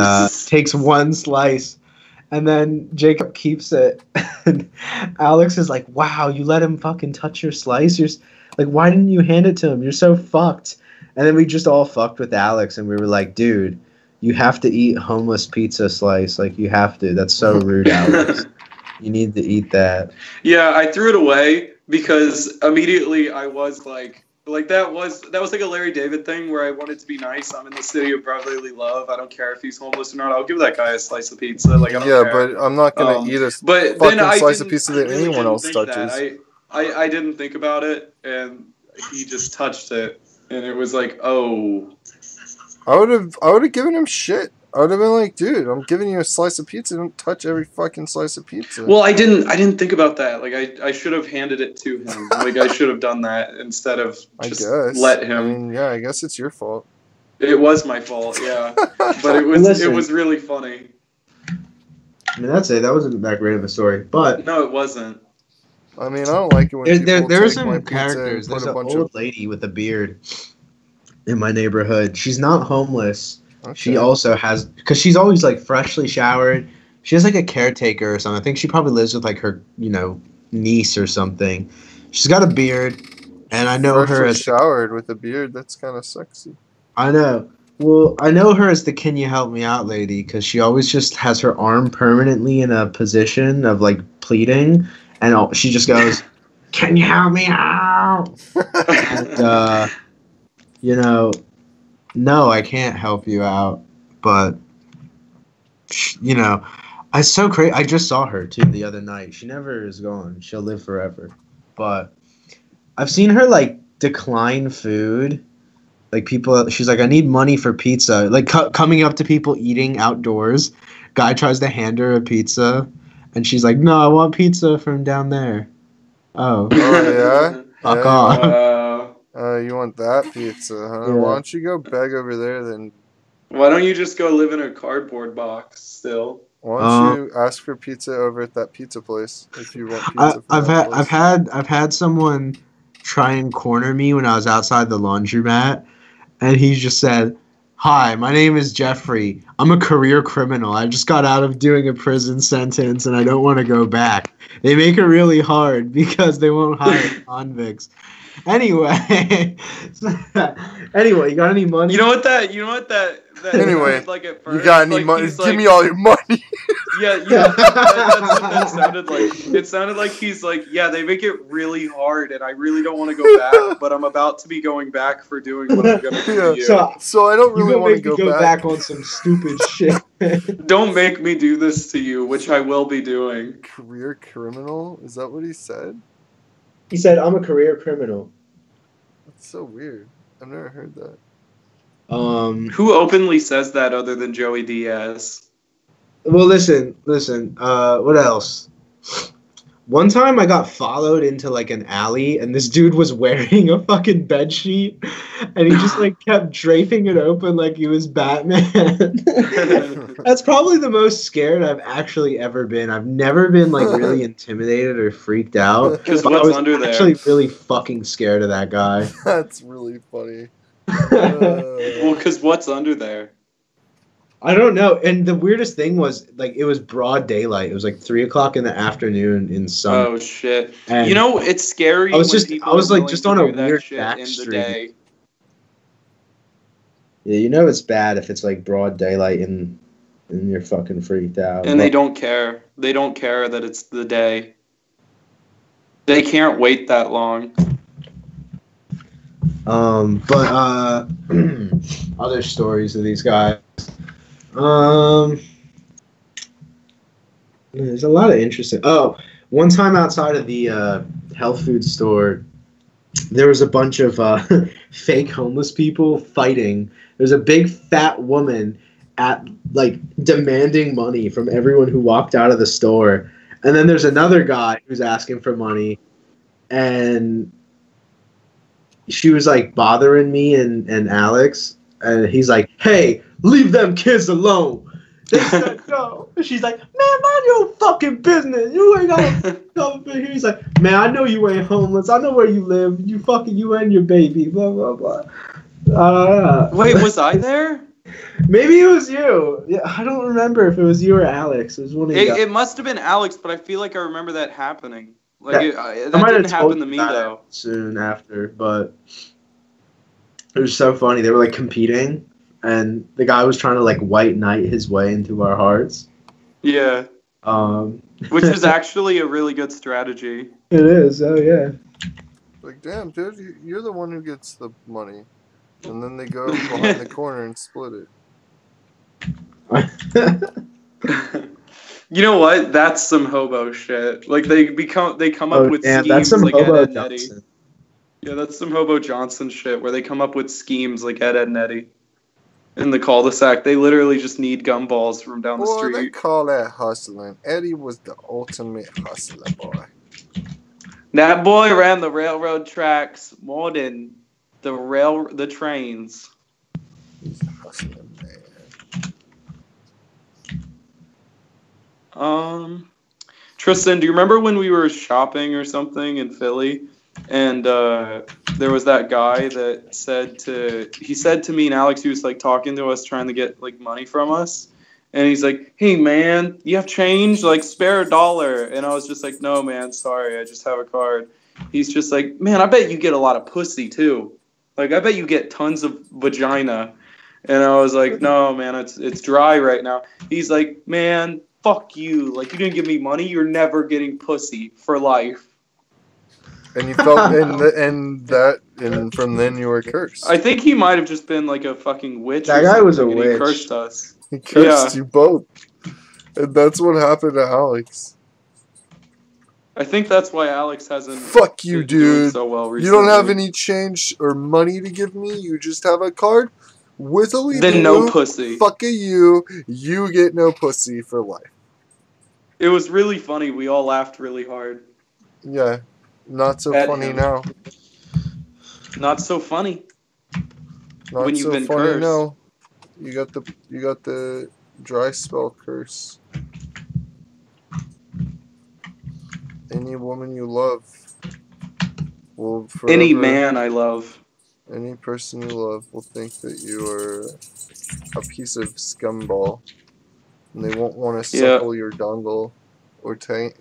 takes one slice, And then Jacob keeps it. And Alex is like, wow, you let him fucking touch your slice? Like, why didn't you hand it to him? You're so fucked. And then we just all fucked with Alex, and we were like, dude, you have to eat homeless pizza slice. Like, you have to. That's so rude, Alex. You need to eat that. Yeah, I threw it away because immediately I was like that was like a Larry David thing where I wanted to be nice. I'm in the city of brotherly love. I don't care if he's homeless or not. I'll give that guy a slice of pizza. Like, I don't care. but I'm not gonna eat a but fucking then slice of pizza that anyone else touches. I didn't think about it, and he just touched it, and it was like, oh. I would have given him shit. I would have been like, dude, I'm giving you a slice of pizza. Don't touch every fucking slice of pizza. Well, I didn't think about that. Like, I should have handed it to him. Like, I should have done that instead of just let him. I mean, yeah, I guess it's your fault. It was my fault, yeah. But it was really funny. I mean, that's it. That wasn't that great of a story, but no, it wasn't. I mean, I don't like it when there are some characters. There's an old lady with a beard in my neighborhood. She's not homeless. Okay. She also has, because she's always like freshly showered. She has like a caretaker or something. I think she probably lives with like her, niece or something. She's got a beard, and I know her as showered with a beard. That's kind of sexy. I know. Well, I know her as the "Can you help me out" lady, because she always just has her arm permanently in a position of like pleading, and she just goes, "Can you help me out?" And no, I can't help you out, but it's so crazy. I just saw her too the other night. She never is gone. She'll live forever. But I've seen her like decline food. Like people, she's like, I need money for pizza. Like coming up to people eating outdoors. Guy tries to hand her a pizza, and she's like, no, I want pizza from down there. Oh yeah? Fuck off. You want that pizza, huh? Yeah. Why don't you go beg over there then? Why don't you just go live in a cardboard box still? Why don't you ask for pizza over at that pizza place if you want pizza? I've had someone try and corner me when I was outside the laundromat, and he just said, "Hi, my name is Jeffrey. I'm a career criminal. I just got out of doing a prison sentence, and I don't want to go back. They make it really hard because they won't hire convicts." Anyway, you got any money? You know what that anyway, like at first, you got any money? Give me all your money. Yeah, that's what that sounded like. It sounded like he's like, yeah, they make it really hard, and I really don't want to go back, but I'm about to be going back for doing what I'm gonna do to you. So I don't really want to go back on some stupid shit. Don't make me do this to you, which I will be doing. Career criminal? Is that what he said? He said, "I'm a career criminal." That's so weird. I've never heard that. Who openly says that other than Joey Diaz? Well, listen. What else? One time I got followed into like an alley, and this dude was wearing a fucking bed sheet, and he just like kept draping it open like he was Batman. That's probably the most scared I've actually ever been. I've never been like really intimidated or freaked out. Because what's under there? I was actually really fucking scared of that guy. That's really funny. Well, because what's under there? I don't know. And the weirdest thing was, like, it was broad daylight. It was like 3:00 in the afternoon in summer. Oh shit! And it's scary. I was like just on a weird back street. Yeah, it's bad if it's like broad daylight and you're fucking freaked out. And they don't care. They don't care that it's the day. They can't wait that long. But other stories of these guys. There's a lot of interesting. Oh, one time outside of the health food store, there was a bunch of fake homeless people fighting. There's a big fat woman demanding money from everyone who walked out of the store, and then there's another guy who's asking for money, and she was like bothering me and Alex, and he's like, "Hey, leave them kids alone." They said no. She's like, "Man, mind your fucking business. You ain't gotta come up in here." He's like, "Man, I know you ain't homeless. I know where you live. You and your baby. Blah blah blah." Wait, was I there? Maybe it was you. Yeah, I don't remember if it was you or Alex. It was one of you. It must have been Alex, but I feel like I remember that happening. Like I that might have didn't told happen to you me about it though. soon after, but it was so funny. They were like competing, and the guy was trying to like white knight his way into our hearts. Yeah. Um, Which is actually a really good strategy. It is. Oh yeah. Like, damn, dude, you're the one who gets the money. And then they go behind the corner and split it. You know what? That's some hobo shit. Like they come up with schemes that's some like Ed, hobo Ed and Eddie. Johnson. Yeah, that's some Hobo Johnson shit where they come up with schemes like Ed, Ed and Eddie. In the cul-de-sac, they literally just need gumballs from down the Boy, they street. call that hustling. Eddie was the ultimate hustler, boy. That boy ran the railroad tracks more than the trains. He's a hustling man. Tristan, do you remember when we were shopping or something in Philly, and there was that guy that said to me and Alex, he was like talking to us, trying to get like money from us, and he's like, "Hey man, you have change? Like spare $1?" And I was just like, "No man, sorry, I just have a card." He's just like, "Man, I bet you get a lot of pussy too. Like I bet you get tons of vagina." And I was like, "No man, it's dry right now." He's like, "Man, fuck you. Like you didn't give me money, you're never getting pussy for life." And you felt, and from then you were cursed. I think he might have just been like a fucking witch. That or guy was a something, and witch. He cursed us. He cursed you both. And that's what happened to Alex. I think that's why Alex hasn't. Fuck you, been doing dude. So well You recently. don't have any change or money to give me. You just have a card with a lead. Then no pussy. Fuck you. You get no pussy for life. It was really funny. We all laughed really hard. Yeah. Not so At funny him. now. Not so funny. Not When you've so been funny cursed. now. You got the dry spell curse. Any woman you love will forever, Any man I love. any person you love will think that you are a piece of scumball, and they won't want to Yeah. suckle your dongle or taint.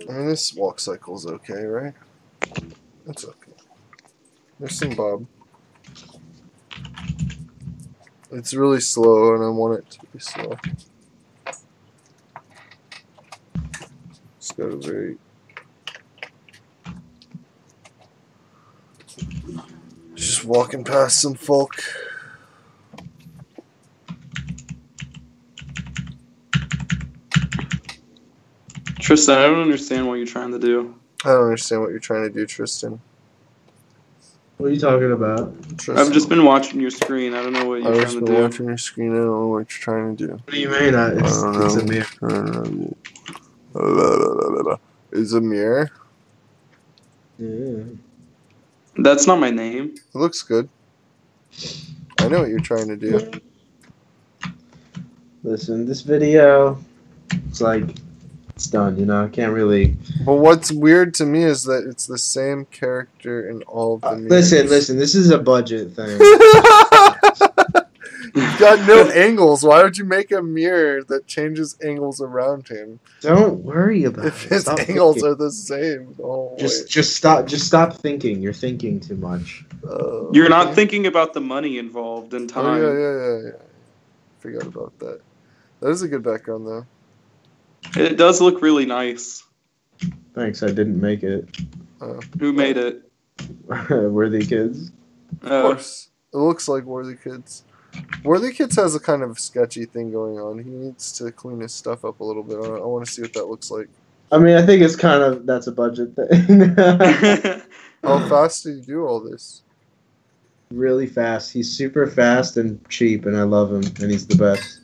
I mean, this walk cycle's okay, right? It's okay. There's some bob. It's really slow, and I want it to be slow. It's got a very... Just walking past some folk. Tristan, I don't understand what you're trying to do. I don't understand what you're trying to do, Tristan. What are you talking about? Tristan. I've just been watching your screen. I don't know what you're I've trying just to been do. watching your screen. I don't know what you're trying to do. What do you mean? It's a mirror. I don't know. Is a mirror? Yeah. That's not my name. It looks good. I know what you're trying to do. Listen, this video, it's like, it's done, you know? I can't really... But what's weird to me is that it's the same character in all of the mirrors. Listen, this is a budget thing. You've got no angles. Why would you make a mirror that changes angles around him? Don't worry about If it. his Stop angles thinking. are the same the whole way. Just stop thinking. You're thinking too much. You're not okay. thinking about the money involved in time. Oh, yeah. Forgot about that. That is a good background, though. It does look really nice. Thanks, I didn't make it. Who made it? Worthy kids. Of course. It looks like Worthy Kids. Worthy Kids has a kind of sketchy thing going on. He needs to clean his stuff up a little bit. I want to see what that looks like. I mean, I think it's kind of, that's a budget thing. How fast did you do all this? Really fast. He's super fast and cheap, and I love him, and he's the best.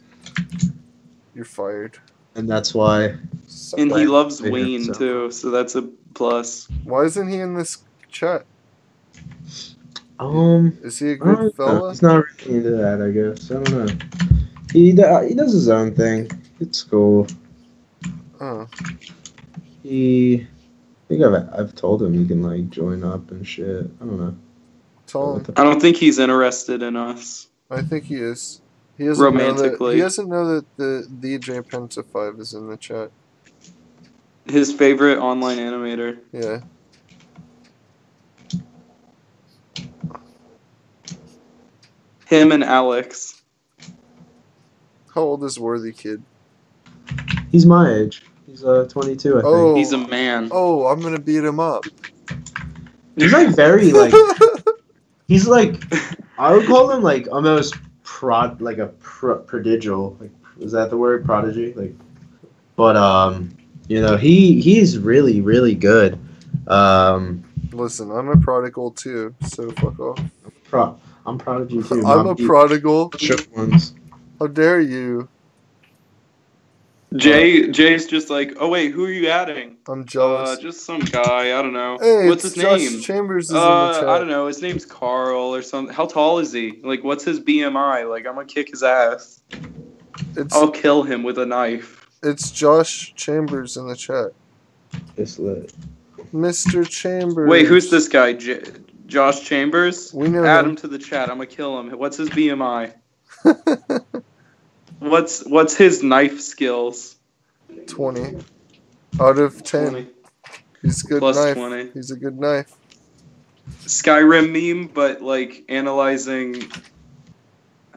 You're fired. And that's why. And he loves Yeah, Wayne so- too, so that's a plus. Why isn't he in this chat? Is he a I good don't know. fella? He's not really into that, I guess. I don't know. He does his own thing. It's cool. Oh. He think I've told him he can like join up and shit. I don't know. Tell him. I don't think he's interested in us. I think he is. He doesn't Romantically. know that the 𝓕𝓽𝓻𝓵𝓃 is in the chat. His favorite online animator. Yeah. Him and Alex. How old is 𝓅𝓇𝑘id? He's my age. He's 22, I think. Oh. He's a man. Oh, I'm gonna beat him up. He's like very like. He's like, I would call him like almost prodigal. Like, is that the word, prodigy? Like, but you know, he's really really good. Listen, I'm a prodigal too, so fuck off. I'm prodigy too. I'm a prodigal. Ones. How dare you? Jay's just like, oh wait, who are you adding? I'm jealous. Just some guy. I don't know. Hey, What's his Josh name? Chambers is in the chat. I don't know. His name's Carl or something. How tall is he? Like, what's his BMI? Like, I'm gonna kick his ass. I'll kill him with a knife. It's Josh Chambers in the chat. It's lit. Mr. Chambers. Wait, who's this guy? Josh Chambers? We know Add him. him to the chat. I'm gonna kill him. What's his BMI? What's his knife skills? 20 out of 10. 20. He's a good Plus knife. 20. He's a good knife. Skyrim meme, but like analyzing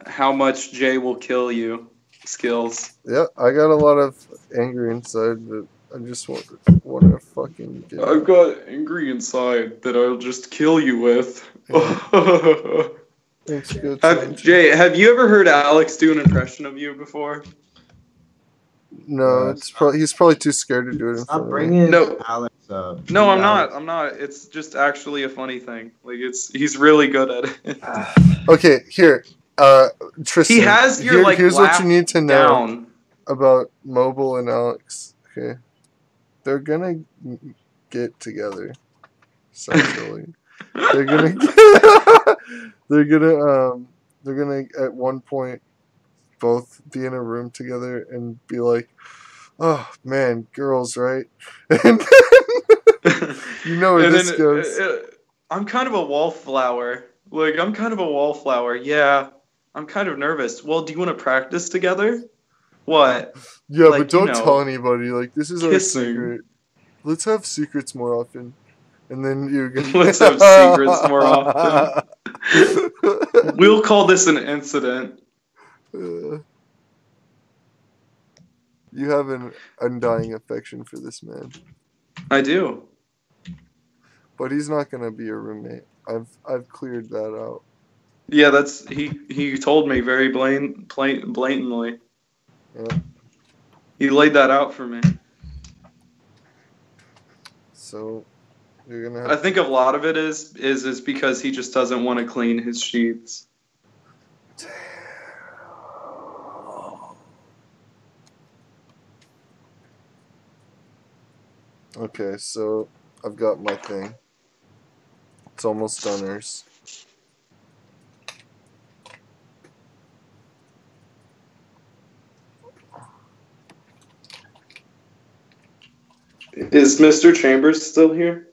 how much Jay will kill you skills. Yeah, I got a lot of anger inside, but I just want to fucking get. I've got angry inside that I'll just kill you with. Yeah. Thanks, good. Jay, have you ever heard Alex do an impression of you before? No, he's probably too scared to do it. Stop bringing No. Alex up. No, I'm not. I'm not. It's just actually a funny thing. Like he's really good at it. Okay, here, Tristan. He has your like. Here's what you need to know down. about Mobile and Alex. Okay, they're gonna get together. Sexually, they're gonna. They're gonna at one point both be in a room together and be like, "Oh man, girls, right?" And then, you know where this goes. I'm kind of a wallflower. Like I'm kind of a wallflower. Yeah, I'm kind of nervous. Well, do you want to practice together? What? Yeah, like, but don't you know, tell anybody. Like this is our kissing. secret. Let's have secrets more often. And then you're gonna Let's have secrets more often. We'll call this an incident. You have an undying affection for this man, I do. but he's not gonna be a roommate. I've cleared that out. Yeah, that's he told me very blatantly. Yeah. He laid that out for me. So you're gonna. I think a lot of it is because he just doesn't want to clean his sheets. Okay, so I've got my thing. It's almost doners. Is Mr. Chambers still here?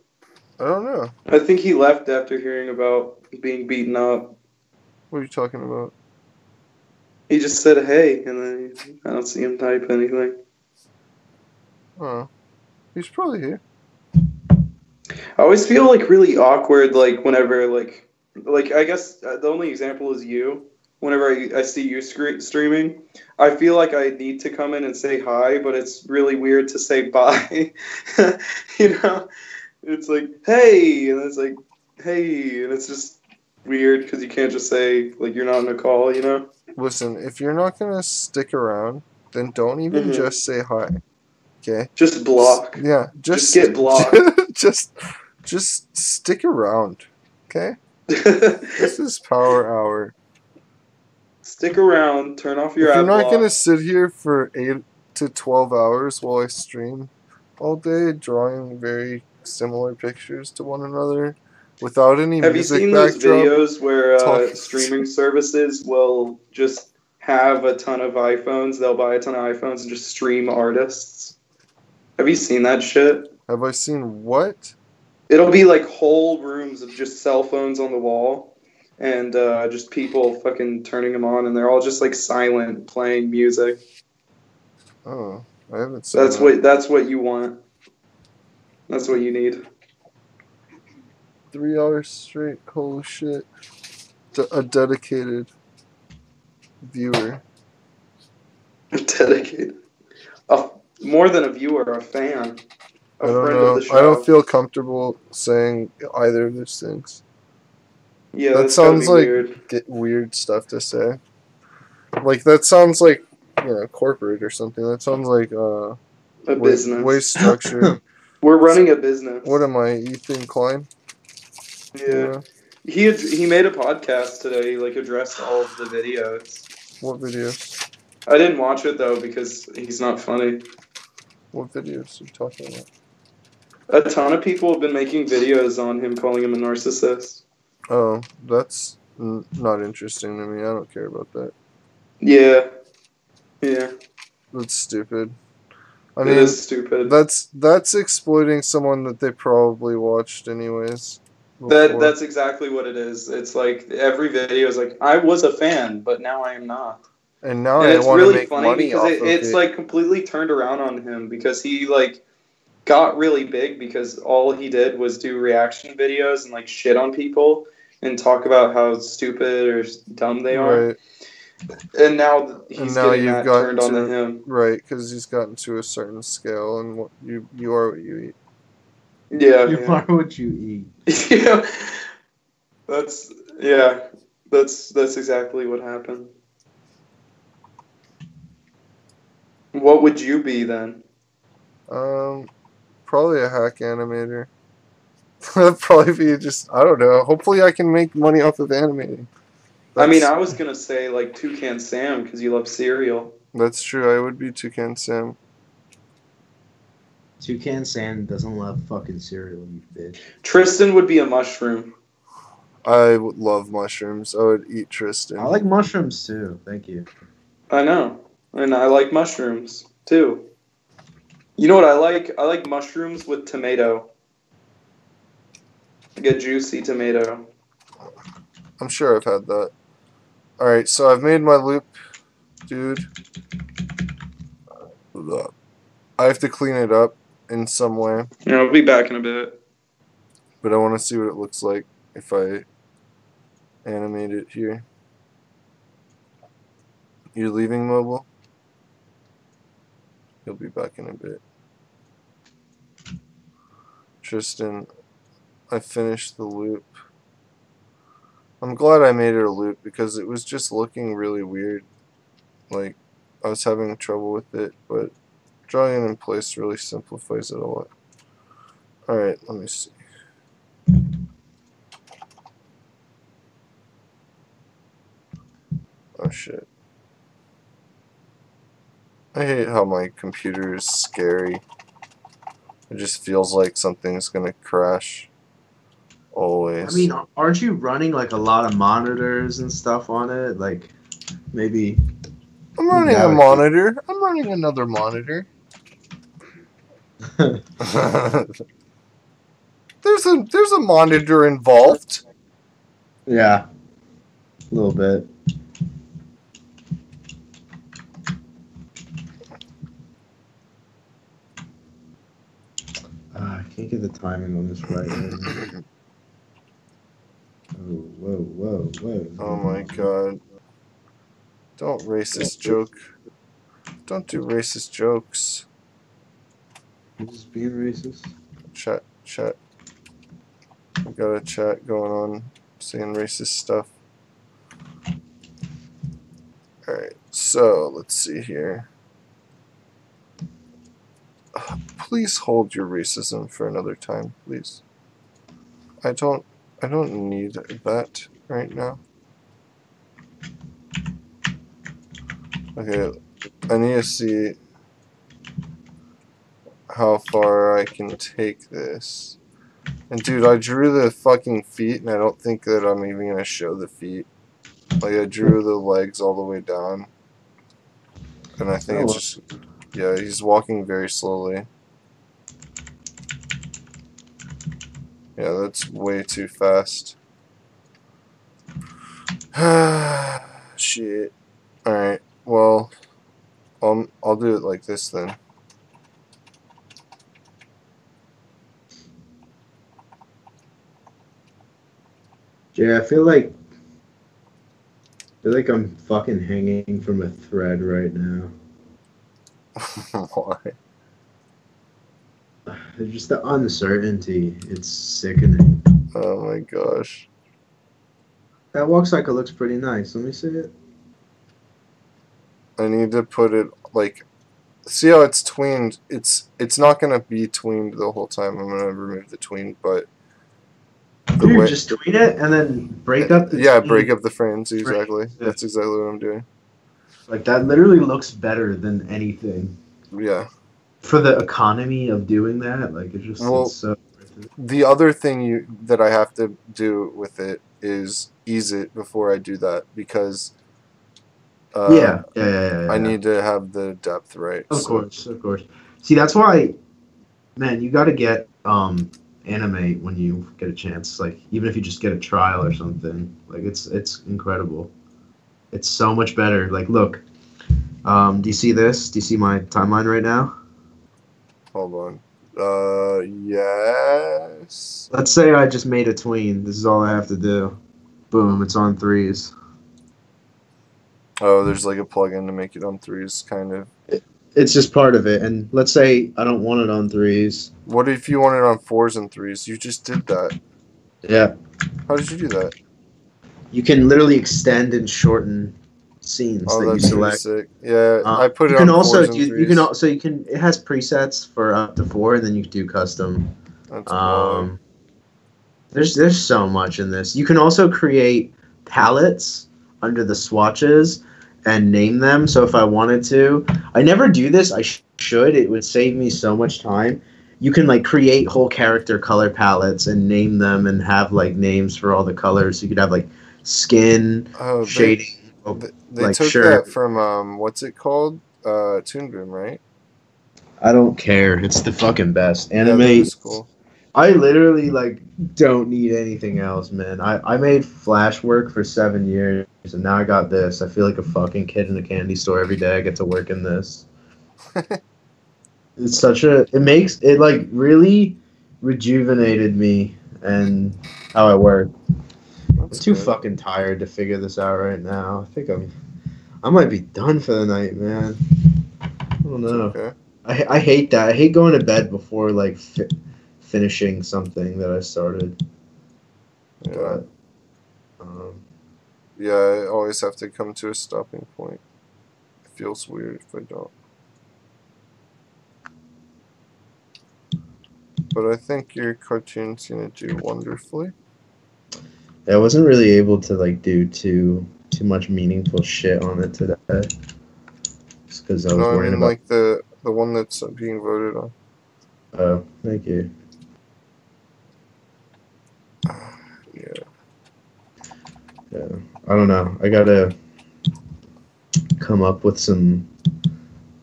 I don't know. I think he left after hearing about being beaten up. What are you talking about? He just said hey, and then I don't see him type anything. Oh, he's probably here. I always feel like really awkward, like whenever like I guess the only example is you. Whenever I see you streaming, I feel like I need to come in and say hi, but it's really weird to say bye. You know, it's like hey, and it's like hey, and it's just weird because you can't just say like you're not on a call. You know. Listen, if you're not gonna stick around, then don't even just say hi. Okay. Just block. Yeah. Just get blocked. just stick around. Okay. This is Power Hour. Stick around. Turn off your. If you're ad not block. gonna sit here for 8 to 12 hours while I stream all day, drawing very similar pictures to one another without any Have you music seen those backdrop. videos where streaming services will just have a ton of iPhones? They'll buy a ton of iPhones and just stream artists. Have you seen that shit? Have I seen what? It'll be like whole rooms of just cell phones on the wall, and just people fucking turning them on, and they're all just like silent, playing music. Oh, I haven't seen that. That's what you want. That's what you need. 3 hours straight. Holy shit. A dedicated viewer. Dedicated. More than a viewer, a fan. A I don't friend know. of the show. I don't feel comfortable saying either of those things. Yeah, that that's gotta sounds be like weird. weird stuff to say. Like that sounds like corporate or something. That sounds like A business. way structured. We're running a business. What am I, Ethan Klein? Yeah. He made a podcast today. He like addressed all of the videos. What videos? I didn't watch it though because he's not funny. What videos are you talking about? A ton of people have been making videos on him calling him a narcissist. Oh, that's not interesting to me. I don't care about that. Yeah. Yeah. That's stupid. I It mean, is stupid. that's exploiting someone that they probably watched anyways. before. That's exactly what it is. It's like every video is like, I was a fan, but now I am not. And now And I it's want to really make funny money because off it's of it. like completely turned around on him because he like got really big because all he did was do reaction videos and like shit on people and talk about how stupid or dumb they are. Right. And now he's now getting you've that gotten turned on to- to him. Right, because he's gotten to a certain scale, and what you are what you eat. Yeah. You yeah. are what you eat. Yeah. That's exactly what happened. What would you be then? Probably a hack animator. That'd probably be just, I don't know. Hopefully I can make money off of animating. I mean, That's- I was gonna say like Toucan Sam because you love cereal. That's true. I would be Toucan Sam. Toucan Sam doesn't love fucking cereal, you bitch. Tristan would be a mushroom. I would love mushrooms. I would eat Tristan. I like mushrooms too. Thank you. I know, and I like mushrooms too. You know what I like? I like mushrooms with tomato. Like a juicy tomato. I'm sure I've had that. Alright, so I've made my loop, dude. I have to clean it up in some way, Yeah, I'll be back in a bit. but I want to see what it looks like if I animate it here. You're leaving mobile? He'll be back in a bit. Tristan, I finished the loop. I'm glad I made it a loop because it was just looking really weird. Like, I was having trouble with it, but drawing it in place really simplifies it a lot. Alright, let me see. Oh shit. I hate how my computer is scary. It just feels like something's gonna crash. Always. I mean, aren't you running like a lot of monitors and stuff on it? Like, maybe. I'm running that a would be- monitor. I'm running another monitor. There's a monitor involved. Yeah, a little bit. I can't get the timing on this right. Whoa. Oh my god. Don't racist joke. Don't do racist jokes. I'm just being racist. Chat. We got a chat going on saying racist stuff. Alright, so let's see here. Please hold your racism for another time, please. I don't need that right now. Okay, I need to see how far I can take this. And dude, I drew the fucking feet and I don't think that I'm even gonna show the feet. Like I drew the legs all the way down. And I think it's just, yeah, he's walking very slowly. Yeah, that's way too fast. Shit. Alright, well, I'll do it like this then. Yeah, I feel like I'm fucking hanging from a thread right now. Why? Just the uncertainty. It's sickening. Oh my gosh. That walk cycle looks pretty nice. Let me see it. I need to put it like, see how it's tweened? It's not gonna be tweened the whole time. I'm gonna remove the tween, but You just tween it and then break up the break up the frames, exactly. Yeah. That's exactly what I'm doing. Like that literally looks better than anything. Yeah. For the economy of doing that, like it just it's so worth it. The other thing that I have to do with it is ease it before I do that, because Yeah. I need to have the depth right. Of course. See, that's why, man, you got to get animate when you get a chance. Like even if you just get a trial or something, like it's incredible. It's so much better. Like look, do you see this? Do you see my timeline right now? Hold on. Yes. Let's say I just made a tween. This is all I have to do. Boom, it's on threes. Oh, there's like a plugin to make it on threes, kind of. It's just part of it. And let's say I don't want it on threes. What if you want it on fours and threes? You just did that. Yeah. How did you do that? You can literally extend and shorten scenes that you select. Sick. Yeah, I put it you can on also fours and you can also it has presets for up to 4, and then you can do custom. That's there's so much in this. You can also create palettes under the swatches and name them. So if I wanted to, I never do this. I should. It would save me so much time. You can like create whole character color palettes and name them and have like names for all the colors. So you could have like skin, shading. They like, took that from what's it called? Toon Boom, right? I don't care. It's the fucking best. Animate. Yeah, cool. I literally like don't need anything else, man. I made Flash work for 7 years, and now I got this. I feel like a fucking kid in a candy store every day. I get to work in this. It's such a. It makes it like really rejuvenated me and how I work. I'm too fucking tired to figure this out right now. I think I might be done for the night, man. I don't know. Okay. I hate that. I hate going to bed before like finishing something that I started. Yeah. But, yeah, I always have to come to a stopping point. It feels weird if I don't. But I think your cartoon's gonna do wonderfully. I wasn't really able to like do too much meaningful shit on it today. Just because I was worrying about like the one that's being voted on. Oh, thank you. Yeah. I don't know. I gotta come up with some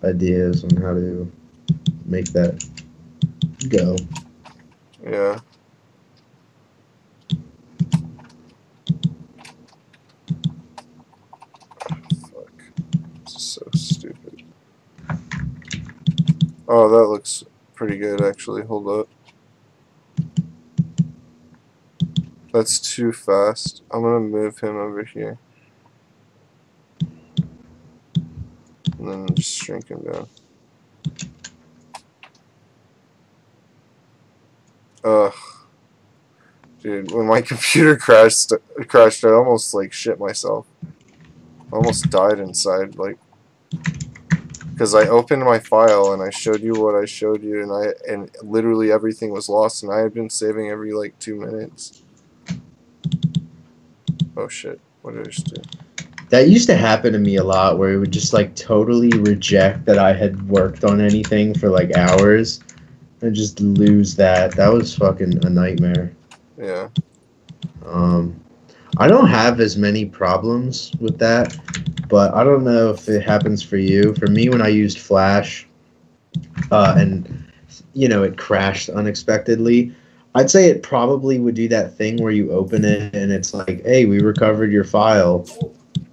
ideas on how to make that go. Yeah. Fuck. This is so stupid. Oh, that looks pretty good, actually. Hold up. That's too fast. I'm gonna move him over here. And then just shrink him down. Ugh. Dude, when my computer crashed, I almost like shit myself. I almost died inside, like, because I opened my file and I showed you what I showed you, and literally everything was lost, and I had been saving every like 2 minutes. Oh shit! What did I just do? That used to happen to me a lot, where it would just like totally reject that I had worked on anything for like hours, and just lose that. That was fucking a nightmare. Yeah. I don't have as many problems with that, but I don't know if it happens for you. For me, when I used Flash, and you know it crashed unexpectedly, I'd say it probably would do that thing where you open it and it's like, hey, we recovered your file.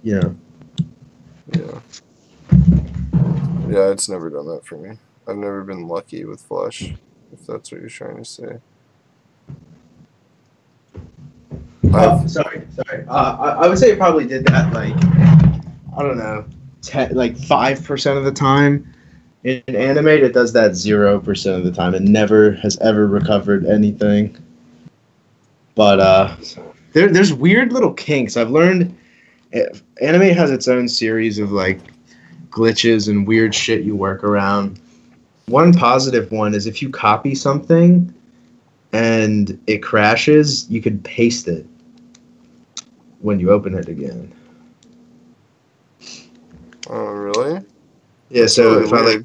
You know. Yeah. Yeah, it's never done that for me. I've never been lucky with Flash, if that's what you're trying to say. Oh, sorry. I would say it probably did that, like, I don't know, like 5% of the time. In Animate, it does that 0% of the time. It never has ever recovered anything. But there's weird little kinks. I've learned Animate has its own series of like glitches and weird shit you work around. One positive one is if you copy something and it crashes, you could paste it when you open it again. Oh, really? Yeah, That's so really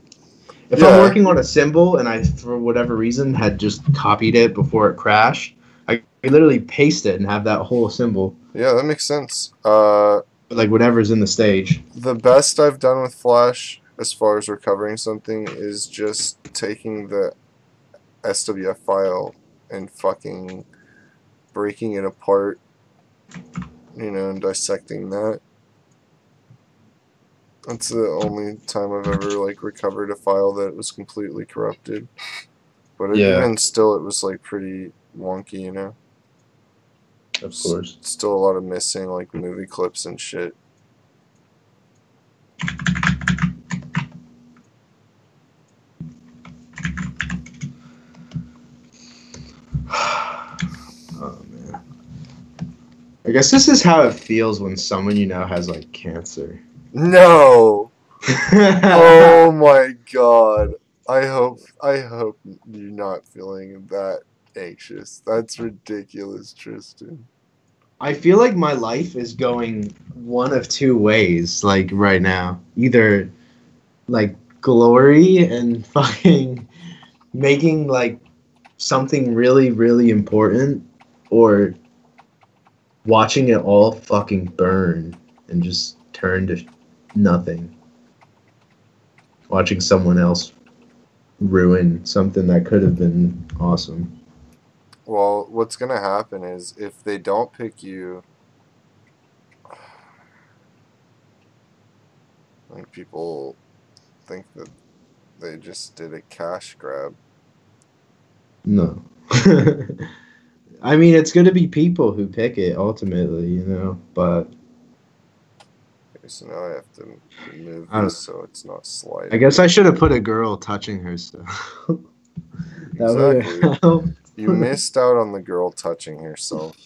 if Yeah. I'm working on a symbol and I, for whatever reason, had just copied it before it crashed, I could literally paste it and have that whole symbol, Yeah, that makes sense. like whatever's in the stage. The best I've done with Flash, as far as recovering something, is just taking the SWF file and fucking breaking it apart, you know, and dissecting that. That's the only time I've ever like recovered a file that was completely corrupted. But even still, it was like pretty wonky, you know. Of course. Still a lot of missing like movie clips and shit. Oh man. I guess this is how it feels when someone you know has like cancer. No. Oh my god. I hope you're not feeling that anxious. That's ridiculous, Tristan. I feel like my life is going one of two ways, like right now. Either like glory and fucking making like something really, really important, or watching it all fucking burn and just turn to nothing. Watching someone else ruin something that could have been awesome. Well, what's gonna happen is if they don't pick you, like people think that they just did a cash grab. No. I mean, it's going to be people who pick it ultimately, you know, but Okay, so now I have to remove I don't this so it's not sliding. I guess I should have put a girl touching herself. That would have Exactly. helped. You missed out on the girl touching herself.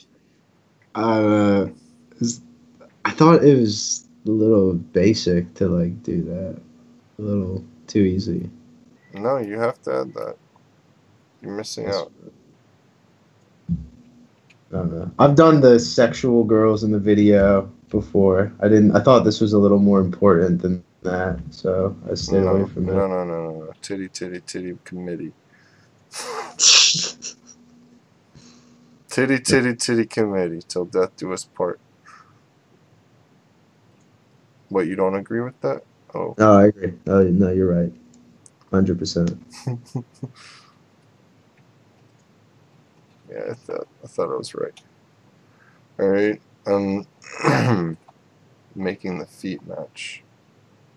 I thought it was a little basic to like do that. A little too easy. No, you have to add that. You're missing out. I don't know. I've done the sexual girls in the video before. I thought this was a little more important than that, so I stayed away from it. No. Titty committee. Titty committee till death do us part. What, you don't agree with that? Oh. No, I agree. Oh, no, you're right. 100%. Yeah, I thought I was right. Alright, making the feet match,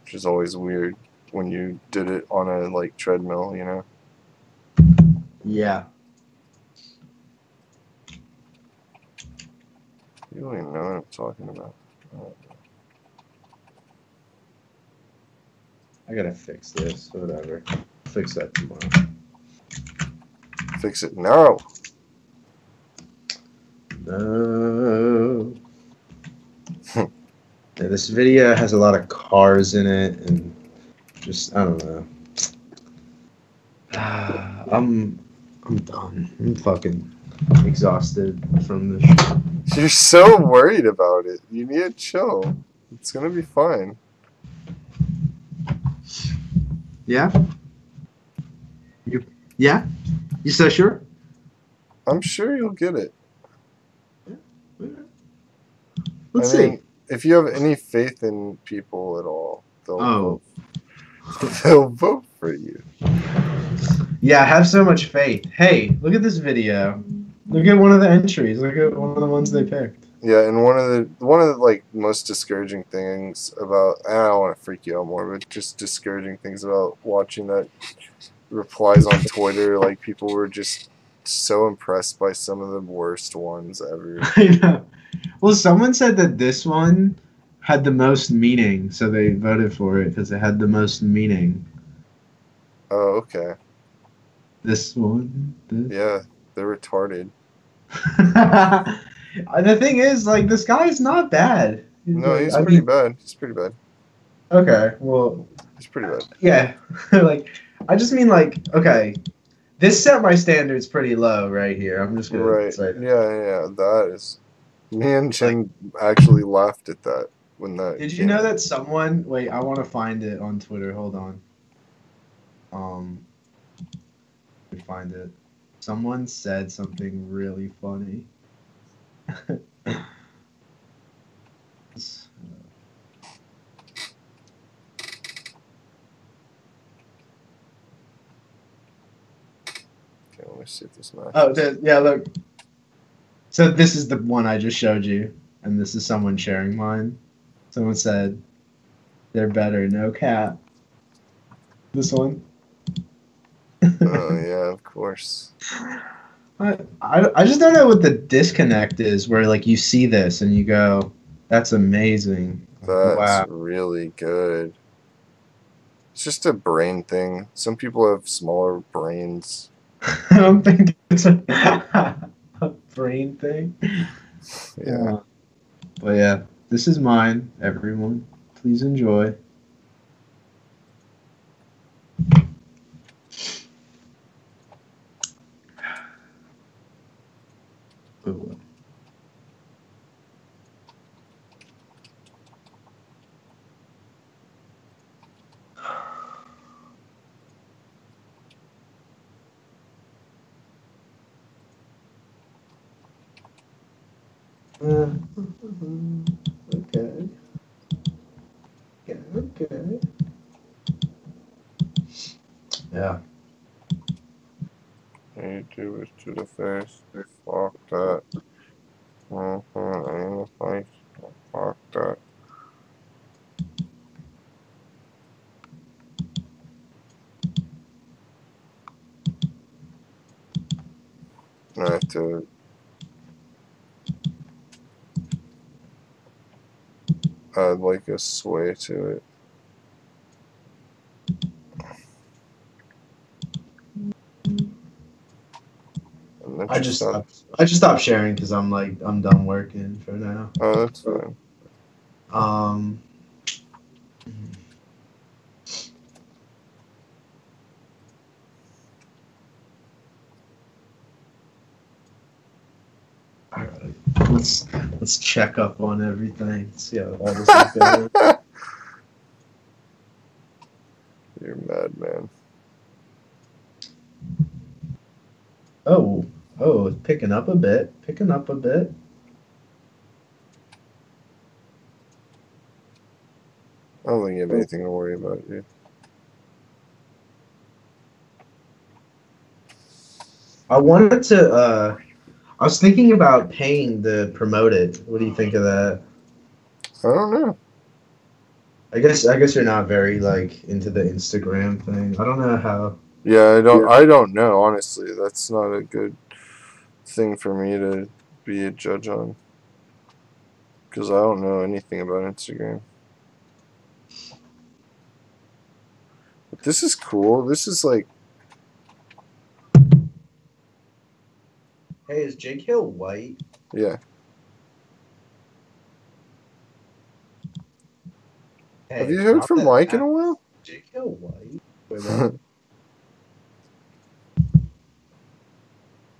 which is always weird when you did it on a like treadmill, you know? Yeah. You don't even know what I'm talking about. I gotta fix this. Whatever. Fix that tomorrow. Fix it now. No. Yeah, this video has a lot of cars in it, and just I don't know. I'm done. I'm fucking exhausted from this shit. You're so worried about it. You need to chill. It's gonna be fine. Yeah? Yeah? You so sure? I'm sure you'll get it. Let's I see. mean, if you have any faith in people at all, they'll Oh. they'll vote for you. Yeah, I have so much faith. Hey, look at this video. Look at one of the entries. Look at one of the ones they picked. Yeah, and one of the like most discouraging things about, and I don't want to freak you out more, but just discouraging things about watching that replies on Twitter, like people were just so impressed by some of the worst ones ever. I know. Well, someone said that this one had the most meaning, so they voted for it because it had the most meaning. Oh, okay. This one? This? Yeah, they're retarded. The thing is, like, this guy's not bad. No, like, he's I pretty mean, bad. He's pretty bad. Okay, well, He's pretty bad. yeah. Like, I just mean, like, okay, this set my standards pretty low right here. I'm just gonna Right. say. Yeah, that is. Me and Jim actually laughed at that when that. Did you know that someone? Wait, I want to find it on Twitter. Hold on. Let me find it. Someone said something really funny. Okay, let me see if this matches. Oh, yeah, look. So this is the one I just showed you, and this is someone sharing mine. Someone said, "They're better, no cap." This one. Oh yeah, of course. I just don't know what the disconnect is, where like you see this and you go, "That's amazing." That's Wow. really good. It's just a brain thing. Some people have smaller brains. I don't think it's a brain thing. Yeah. But yeah, this is mine, everyone. Please enjoy. Ooh. Okay. Okay. Yeah. You do it to the face. Fuck that. In the face. Fuck that. I have to. Add like a sway to it. I just stopped sharing because I'm done working for now. Oh, that's fine. Let's check up on everything. See how all this is going. You're mad, man. Oh, it's picking up a bit. Picking up a bit. I don't think you have anything to worry about, dude. I wanted to. I was thinking about paying to promote it. What do you think of that? I don't know. I guess you're not very like into the Instagram thing. I don't know how. Yeah, I don't know, honestly. That's not a good thing for me to be a judge on. Because I don't know anything about Instagram. But this is cool. This is like... Hey, is Jake Hill white? Yeah. Hey, Have you heard from Mike in a while? Jake Hill white?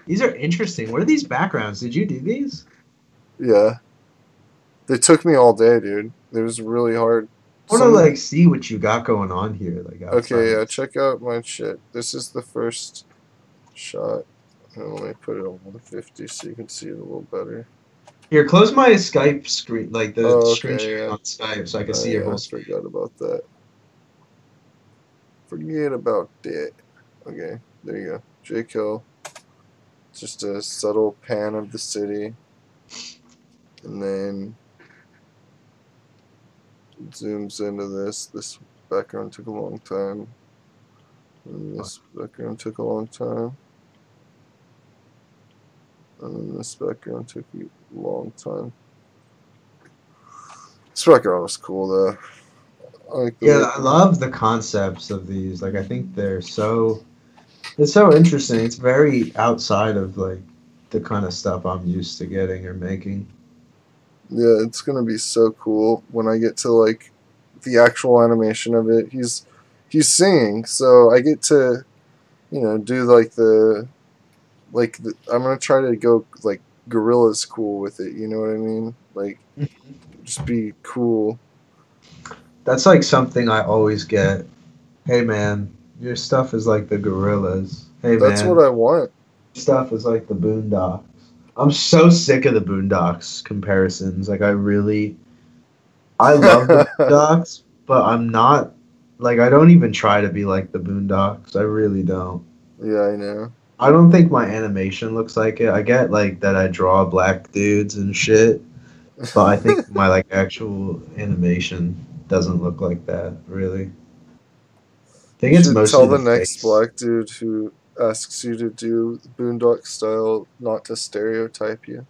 These are interesting. What are these backgrounds? Did you do these? Yeah. They took me all day, dude. It was really hard. I want to like see what you got going on here. Like outside. Okay, yeah, check out my shit. This is the first shot. And let me put it on 150 so you can see it a little better. Here, close my Skype screen, like the Oh, screen okay, sharing yeah. on Skype, so I can see your Yeah, whole I screen. forgot about that. Forget about that. Okay, there you go. 𝓁𝓏. Just a subtle pan of the city. And then zooms into this. This background took a long time. And this background took a long time. And then this background took a long time. This background was cool though. Yeah, I love the concepts of these. Like, I think it's so interesting. It's very outside of like the kind of stuff I'm used to getting or making. Yeah, it's gonna be so cool when I get to like the actual animation of it. He's singing, so I get to, do like I'm gonna try to go like Gorilla's cool with it. You know what I mean? Like, just be cool. That's like something I always get. Hey man, your stuff is like the Gorillas. Hey man, that's what I want. Your stuff is like the Boondocks. I'm so sick of the Boondocks comparisons. Like, I love the Boondocks, but I'm not, like, I don't even try to be like the Boondocks. I really don't. Yeah, I know. I don't think my animation looks like it. I get like that I draw black dudes and shit, but I think my like actual animation doesn't look like that, really. I think it's mostly tell the the next face. black dude who asks you to do Boondock style not to stereotype you.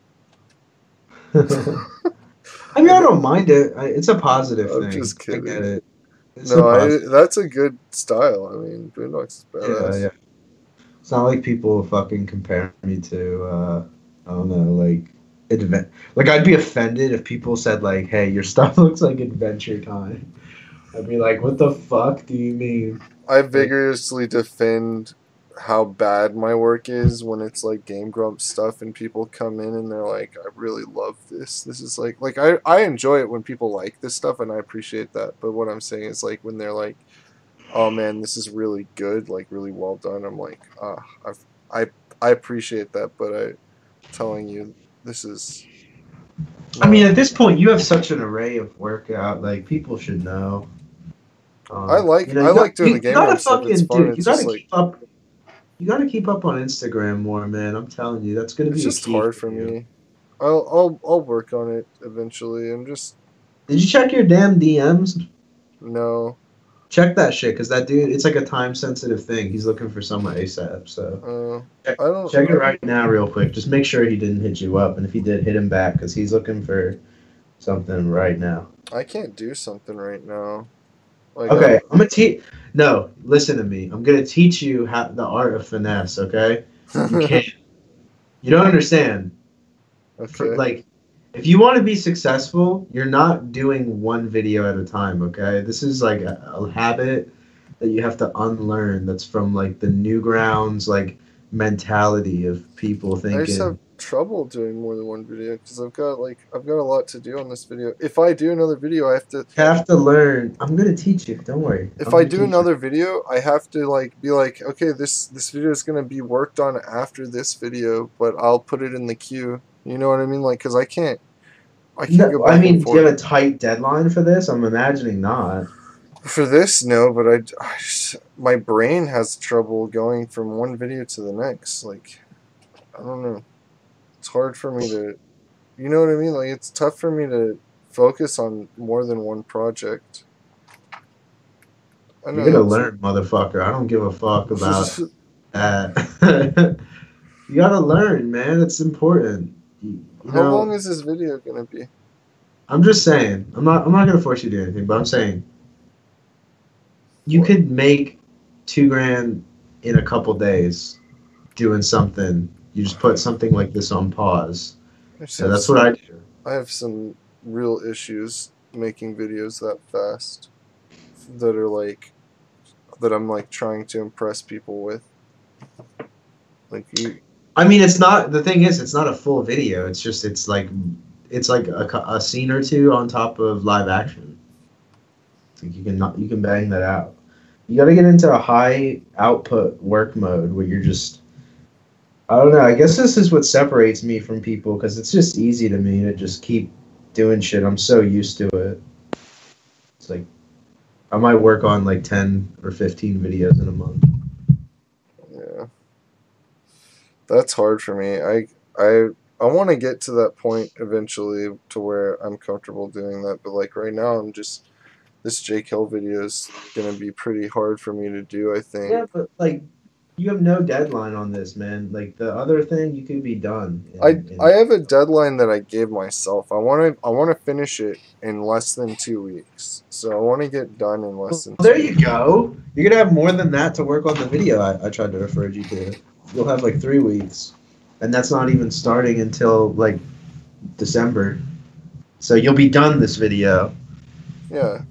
I mean, I don't mind it. It's a positive I'm thing. just kidding. I get it. It's that's a good style. I mean, Boondock's badass. Yeah. It's not like people fucking compare me to, I don't know, like, like, I'd be offended if people said, like, hey, your stuff looks like Adventure Time. I'd be like, what the fuck do you mean? I vigorously defend how bad my work is when it's like Game Grumps stuff and people come in and they're like, I really love this. This is like I enjoy it when people like this stuff and I appreciate that. But what I'm saying is like when they're like, oh man, this is really good, like really well done. I'm like, I appreciate that, but I'm telling you, this is. I mean, at this point, you have such an array of work out. Like, people should know. I like doing the Game Grumps stuff. It's fun. Dude, you gotta keep up on Instagram more, man. I'm telling you, that's gonna be. It's just hard for me. I'll work on it eventually. Did you check your damn DMs? No. Check that shit, because that dude, it's like a time-sensitive thing. He's looking for someone ASAP, so... check it right now real quick. Just make sure he didn't hit you up, and if he did, hit him back, because he's looking for something right now. I can't do something right now. Like, okay, I'm going to teach... No, listen to me. I'm going to teach you the art of finesse, okay? You can't. You don't understand. Okay. If you want to be successful, you're not doing one video at a time, okay? This is like a habit that you have to unlearn. That's from like the Newgrounds like mentality of people thinking. I just have trouble doing more than one video because I've got a lot to do on this video. If I do another video, I have to learn. I'm gonna teach you. Don't worry. If I do another video, I have to like be like, okay, this video is gonna be worked on after this video, but I'll put it in the queue. You know what I mean? Like, because I can't go back and forth. Do you have a tight deadline for this? I'm imagining not. For this, no, but my brain has trouble going from one video to the next. Like, I don't know. It's hard for me to, you know what I mean? Like, it's tough for me to focus on more than one project. You're gonna learn, motherfucker. I don't give a fuck about that. You gotta learn, man. It's important. How long is this video gonna be? I'm just saying. I'm not gonna force you to do anything, but I'm saying you could make $2,000 in a couple days doing something. You just put something like this on pause. So that's what I do. I have some real issues making videos that fast that are like that I'm like trying to impress people with. Like I mean, it's not. The thing is, it's not a full video. It's like a scene or two on top of live action. Like you can bang that out. You got to get into a high output work mode where you're just. I don't know. I guess this is what separates me from people because it's just easy to me to just keep doing shit. I'm so used to it. It's like I might work on like 10 or 15 videos in a month. That's hard for me. I want to get to that point eventually to where I'm comfortable doing that, but like right now I'm just this 𝓕𝓻 video is gonna be pretty hard for me to do, I think. Yeah, but like you have no deadline on this, man. Like the other thing, you could be done. I have a deadline that I gave myself. I wanna finish it in less than 2 weeks. So I want to get done in less than. There you go. You're gonna have more than that to work on the video. I tried to refer you to. You'll have like 3 weeks, and that's not even starting until like December. So you'll be done this video. Yeah.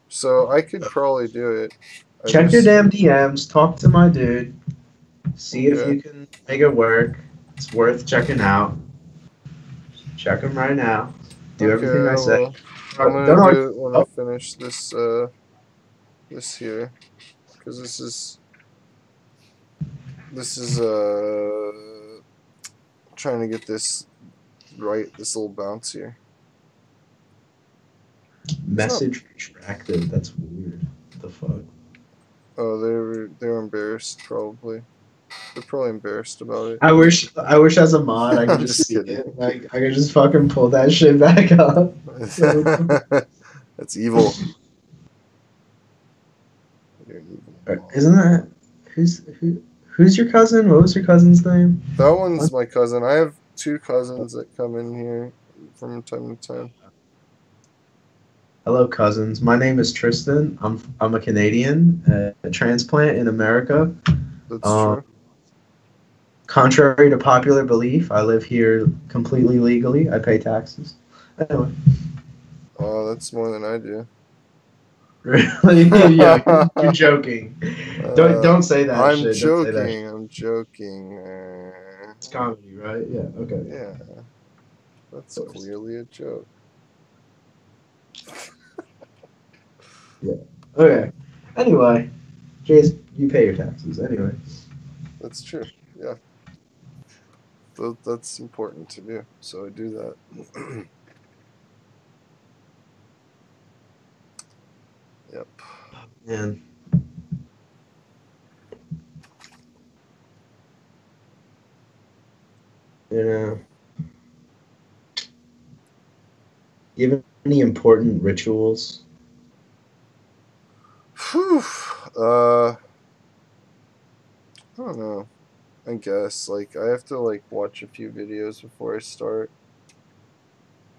So I could probably do it. Check your damn DMs. Talk to my dude. See if you can make it work. It's worth checking out. Check him right now. Do everything I say. I'm gonna do it when I finish this this here, because this is trying to get this right. This little bounce here. Message retracted. That's weird. What the fuck? Oh, they were embarrassed probably. They're probably embarrassed about it. I wish as a mod I could just see it. Like I could just fucking pull that shit back up. That's evil. Isn't that who's your cousin? What was your cousin's name? That one's my cousin. I have 2 cousins that come in here from time to time. Hello, cousins. My name is Tristan. I'm a Canadian, a transplant in America. That's true. Contrary to popular belief, I live here completely legally. I pay taxes. Anyway. Oh, that's more than I do. Really? Yeah, you're joking. Don't say that. I'm shit. joking. Don't say that shit. I'm joking. It's comedy, right? Yeah. Okay. Yeah, that's clearly a joke. Yeah. Okay. Anyway, Jace, you pay your taxes. Anyway. That's true. Yeah. That's important to do. So I do that. Yep. Man. You know. You have any important rituals? Whew. I don't know. I guess like I have to like watch a few videos before I start.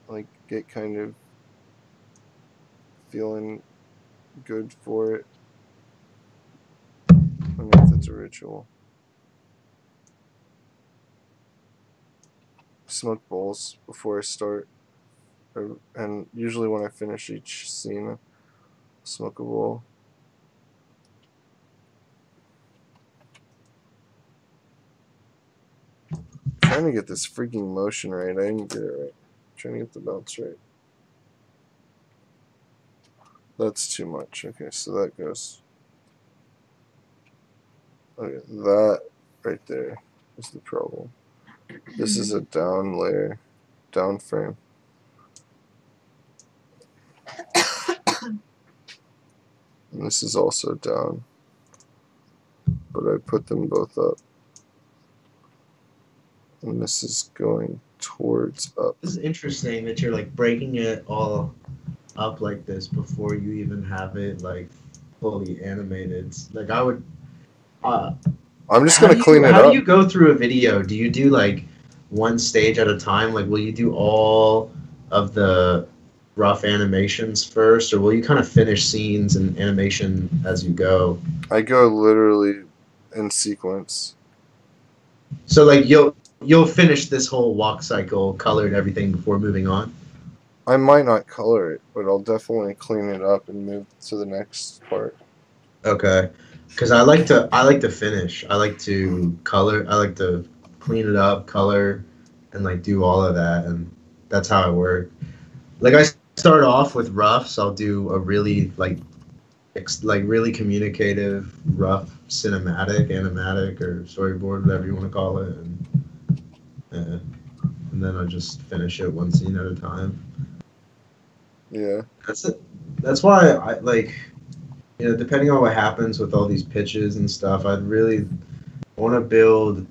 Like get kind of feeling good for it. I don't know if that's a ritual. Smoke bowls before I start, and usually when I finish each scene, I smoke a bowl. I'm trying to get this freaking motion right. I didn't get it right. I'm trying to get the bounce right. That's too much. Okay, so that goes. Okay, that right there is the problem. This is a down layer, down frame. And this is also down. But I put them both up. And this is going towards up. This is interesting that you're like breaking it all up like this before you even have it like fully animated. Like I would. I'm just gonna clean it up. How do you go through a video? Do you do like one stage at a time? Like, will you do all of the rough animations first, or will you kind of finish scenes and animation as you go? I go literally in sequence. So like you'll finish this whole walk cycle, color and everything before moving on? I might not color it, but I'll definitely clean it up and move to the next part. Okay. Because I like to finish. I like to color. I like to clean it up, color, and like do all of that, and that's how I work. Like I start off with roughs. I'll do a really like really communicative rough cinematic, animatic, or storyboard, whatever you want to call it, and then I just finish it one scene at a time. Yeah. That's it. That's why I like. You know, depending on what happens with all these pitches and stuff, I'd really want to build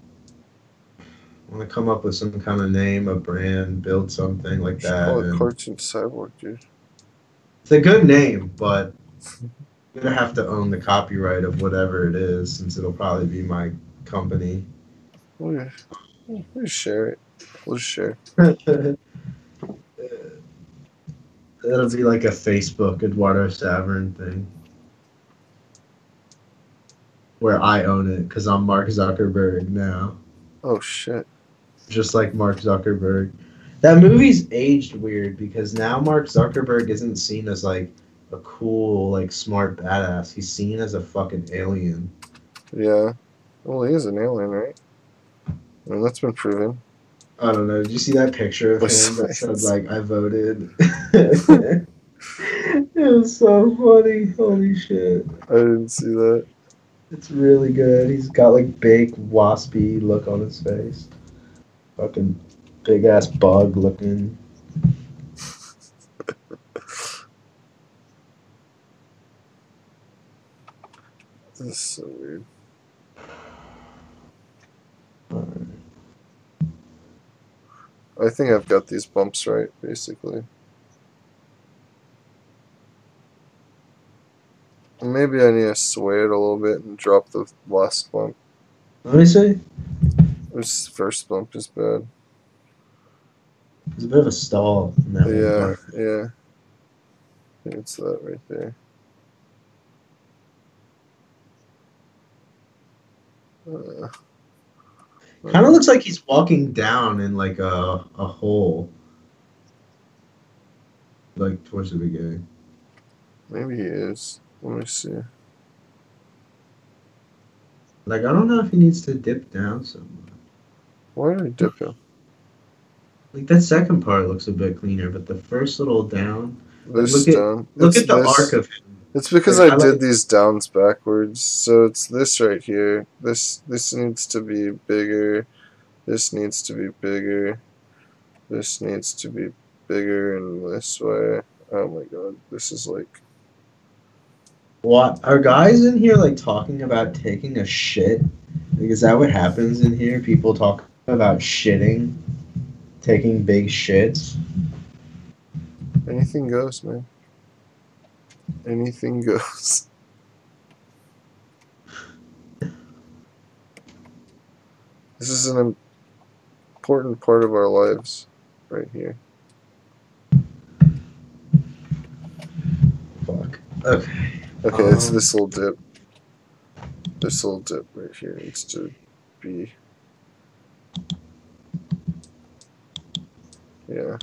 want to come up with some kind of name, a brand, build something like Should that. call it and Cartoon Cyborg, dude. it's a good name, but I'm gonna have to own the copyright of whatever it is, since it'll probably be my company. We'll share it. We'll share. It'll be like a Facebook 𝓕𝓻𝓮𝓵𝓃𝓮�𝓸𝓷𝓼 thing, where I own it because I'm Mark Zuckerberg now, Oh shit. just like Mark Zuckerberg. That movie's aged weird because now Mark Zuckerberg isn't seen as like a cool, like smart badass. He's seen as a fucking alien. Yeah. Well, he is an alien, right? And that's been proven. I don't know. Did you see that picture of him What's that said this? like I voted? It was so funny. Holy shit. I didn't see that. It's really good. He's got like big waspy look on his face. Fucking big ass bug looking. This is so weird. I think I've got these bumps right, basically. Maybe I need to sway it a little bit and drop the last bump. Let me see. This first bump is bad. There's a bit of a stall in that one Yeah, part. yeah. I think it's that right there. Kind of looks like he's walking down in like a hole. Like towards the beginning. Maybe he is. Let me see. Like I don't know if he needs to dip down somewhere. Why did I dip him? Like that second part looks a bit cleaner, but the first little down. This look at- down. Look It's at the this. arc of him. It's because Like, I I did like- these downs backwards. So it's this right here. This needs to be bigger. This needs to be bigger. This needs to be bigger in this way. Oh my god. This is like... What are guys in here like talking about taking a shit? Like, is that what happens in here? People talk about shitting, taking big shits. Anything goes, man. Anything goes. This is an important part of our lives right here. Fuck. Okay. Okay, it's this little dip. This little dip right here needs to be... Yeah.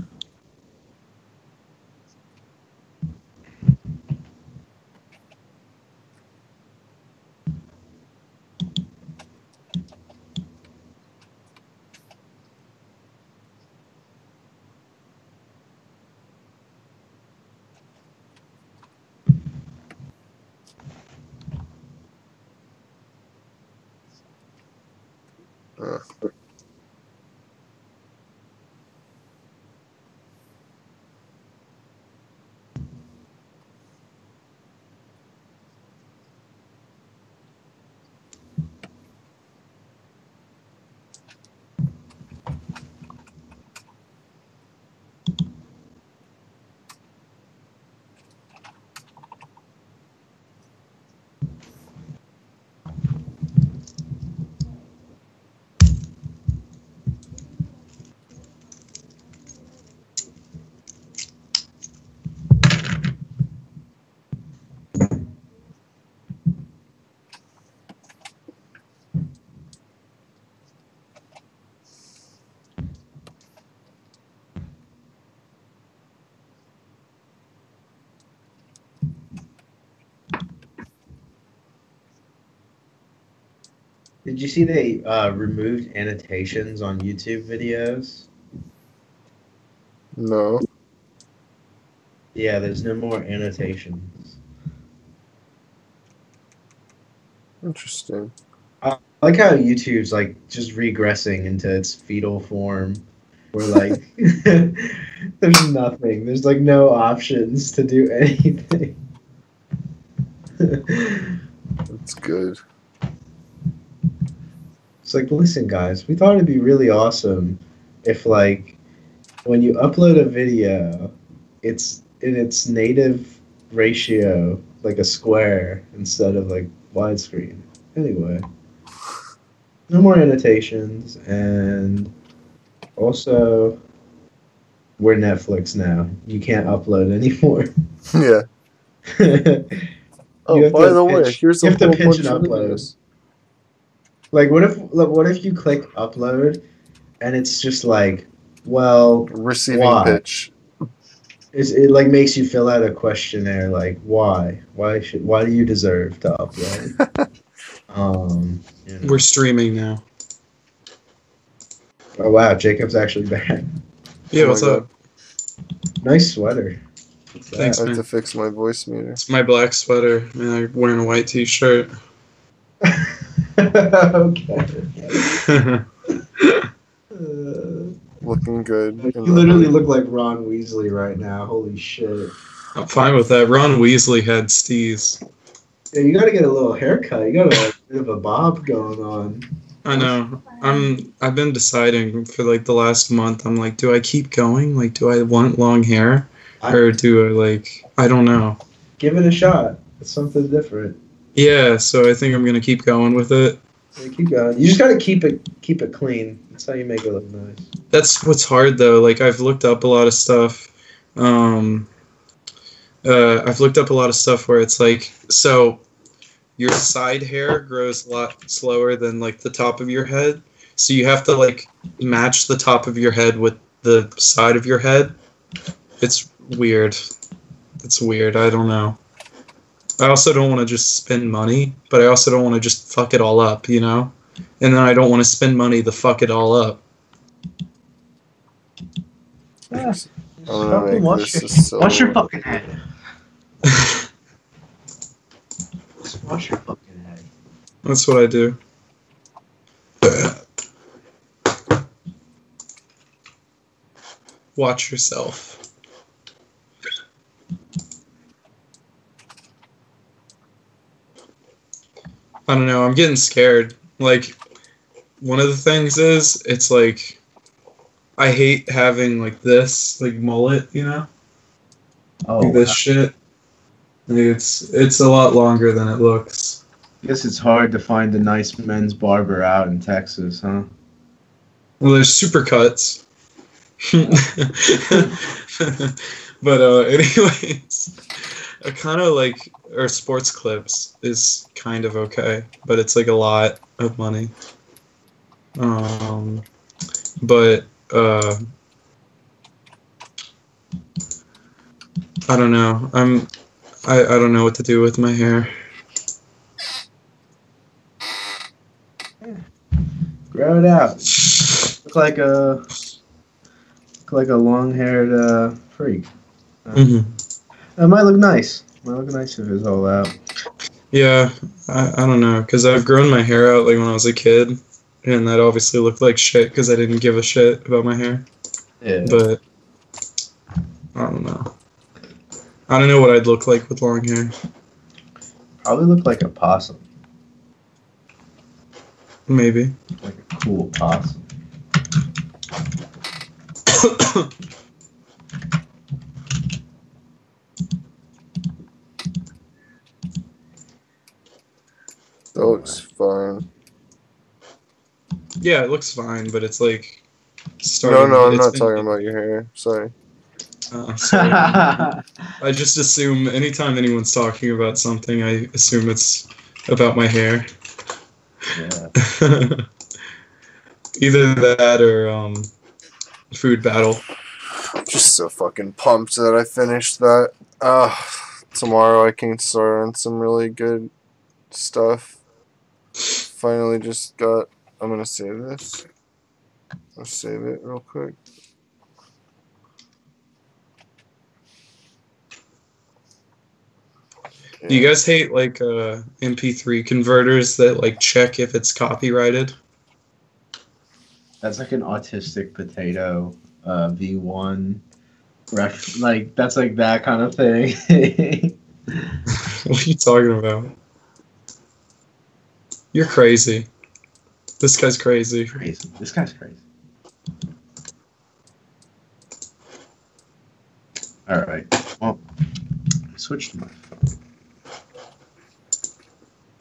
Did you see they removed annotations on YouTube videos? No. Yeah, there's no more annotations. Interesting. I like how YouTube's like just regressing into its fetal form, where like there's nothing. There's like no options to do anything. That's good. It's like, listen, guys, we thought it'd be really awesome if, like, when you upload a video, it's in its native ratio, like a square, instead of, like, widescreen. Anyway, no more annotations, and also, we're Netflix now. You can't upload anymore. Yeah. Oh, by the way, here's a whole bunch of videos. Like, what if you click upload, and it's just like, well, Receiving why? pitch. It like makes you fill out a questionnaire, like, why do you deserve to upload? You know. We're streaming now. Oh wow, Jacob's actually back. Yeah, Oh what's my up? Nice sweater. What's that? Thanks, I have man. to fix my voice meter. It's my black sweater, and I'm wearing a white t-shirt. Okay. Looking good. You literally look like Ron Weasley right now. Holy shit. I'm fine with that. Ron Weasley had steez. Yeah, you gotta get a little haircut. You got a bit of a bob going on. I know. I've been deciding for like the last month. I'm like, do I keep going? Like, do I want long hair, or do I like? I don't know. Give it a shot. It's something different. Yeah, so I think I'm gonna keep going with it. Yeah, keep going. You just gotta keep it clean. That's how you make it look nice. That's what's hard though. Like I've looked up a lot of stuff. I've looked up a lot of stuff where it's like, so your side hair grows a lot slower than like the top of your head. So you have to like match the top of your head with the side of your head. It's weird. It's weird. I don't know. I also don't want to just spend money, but I also don't want to just fuck it all up, you know? And then I don't want to spend money to fuck it all up. Yeah. I'm gonna make Wash this so your fucking head. Just wash your fucking head. That's what I do. Watch yourself. I don't know, I'm getting scared. Like, one of the things is, it's like, I hate having, like, this, like, mullet, you know? Oh, Like this shit. Like, it's a lot longer than it looks. I guess it's hard to find a nice men's barber out in Texas, huh? Well, there's supercuts. But, anyways, I kind of like, or sports clips is kind of okay, but it's like a lot of money. But I don't know. I don't know what to do with my hair. Grow it out. Look like a long-haired freak. Mm-hmm. It might look nice. Might look nice if it's all out. Yeah, I don't know, because I've grown my hair out like when I was a kid, and that obviously looked like shit because I didn't give a shit about my hair. Yeah. But I don't know. I don't know what I'd look like with long hair. Probably look like a possum. Maybe. Like a cool possum. That looks fine. Yeah, it looks fine, but it's like No, I'm not talking about your hair. Sorry. Sorry. I just assume anytime anyone's talking about something, I assume it's about my hair. Yeah. Either that or food battle. Just so fucking pumped that I finished that. Tomorrow I can start on some really good stuff. Finally just got... I'm gonna save this. I'll save it real quick. Do you guys hate like MP3 converters that like check if it's copyrighted? That's like an autistic potato V1 like that's like that kind of thing. What are you talking about? You're crazy. This guy's crazy. Crazy. This guy's crazy. All right. Well, I switched to my phone.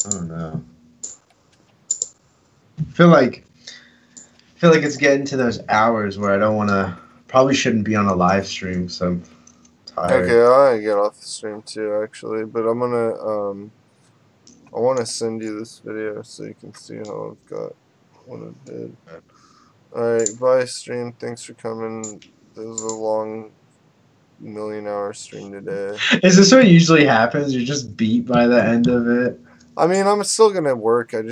Oh no. I feel like it's getting to those hours where I don't want to. Probably shouldn't be on a live stream, so I'm tired. Okay, I gotta get off the stream too, actually. But I'm gonna I want to send you this video so you can see how I've got what it did. Alright, bye stream. Thanks for coming. This was a long million-hour stream today. Is this what usually happens? You're just beat by the end of it? I mean, I'm still gonna work. I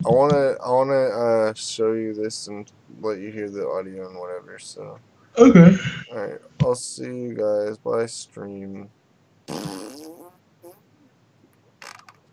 wanna show you this and let you hear the audio and whatever. So. Okay. Alright, I'll see you guys. Bye stream.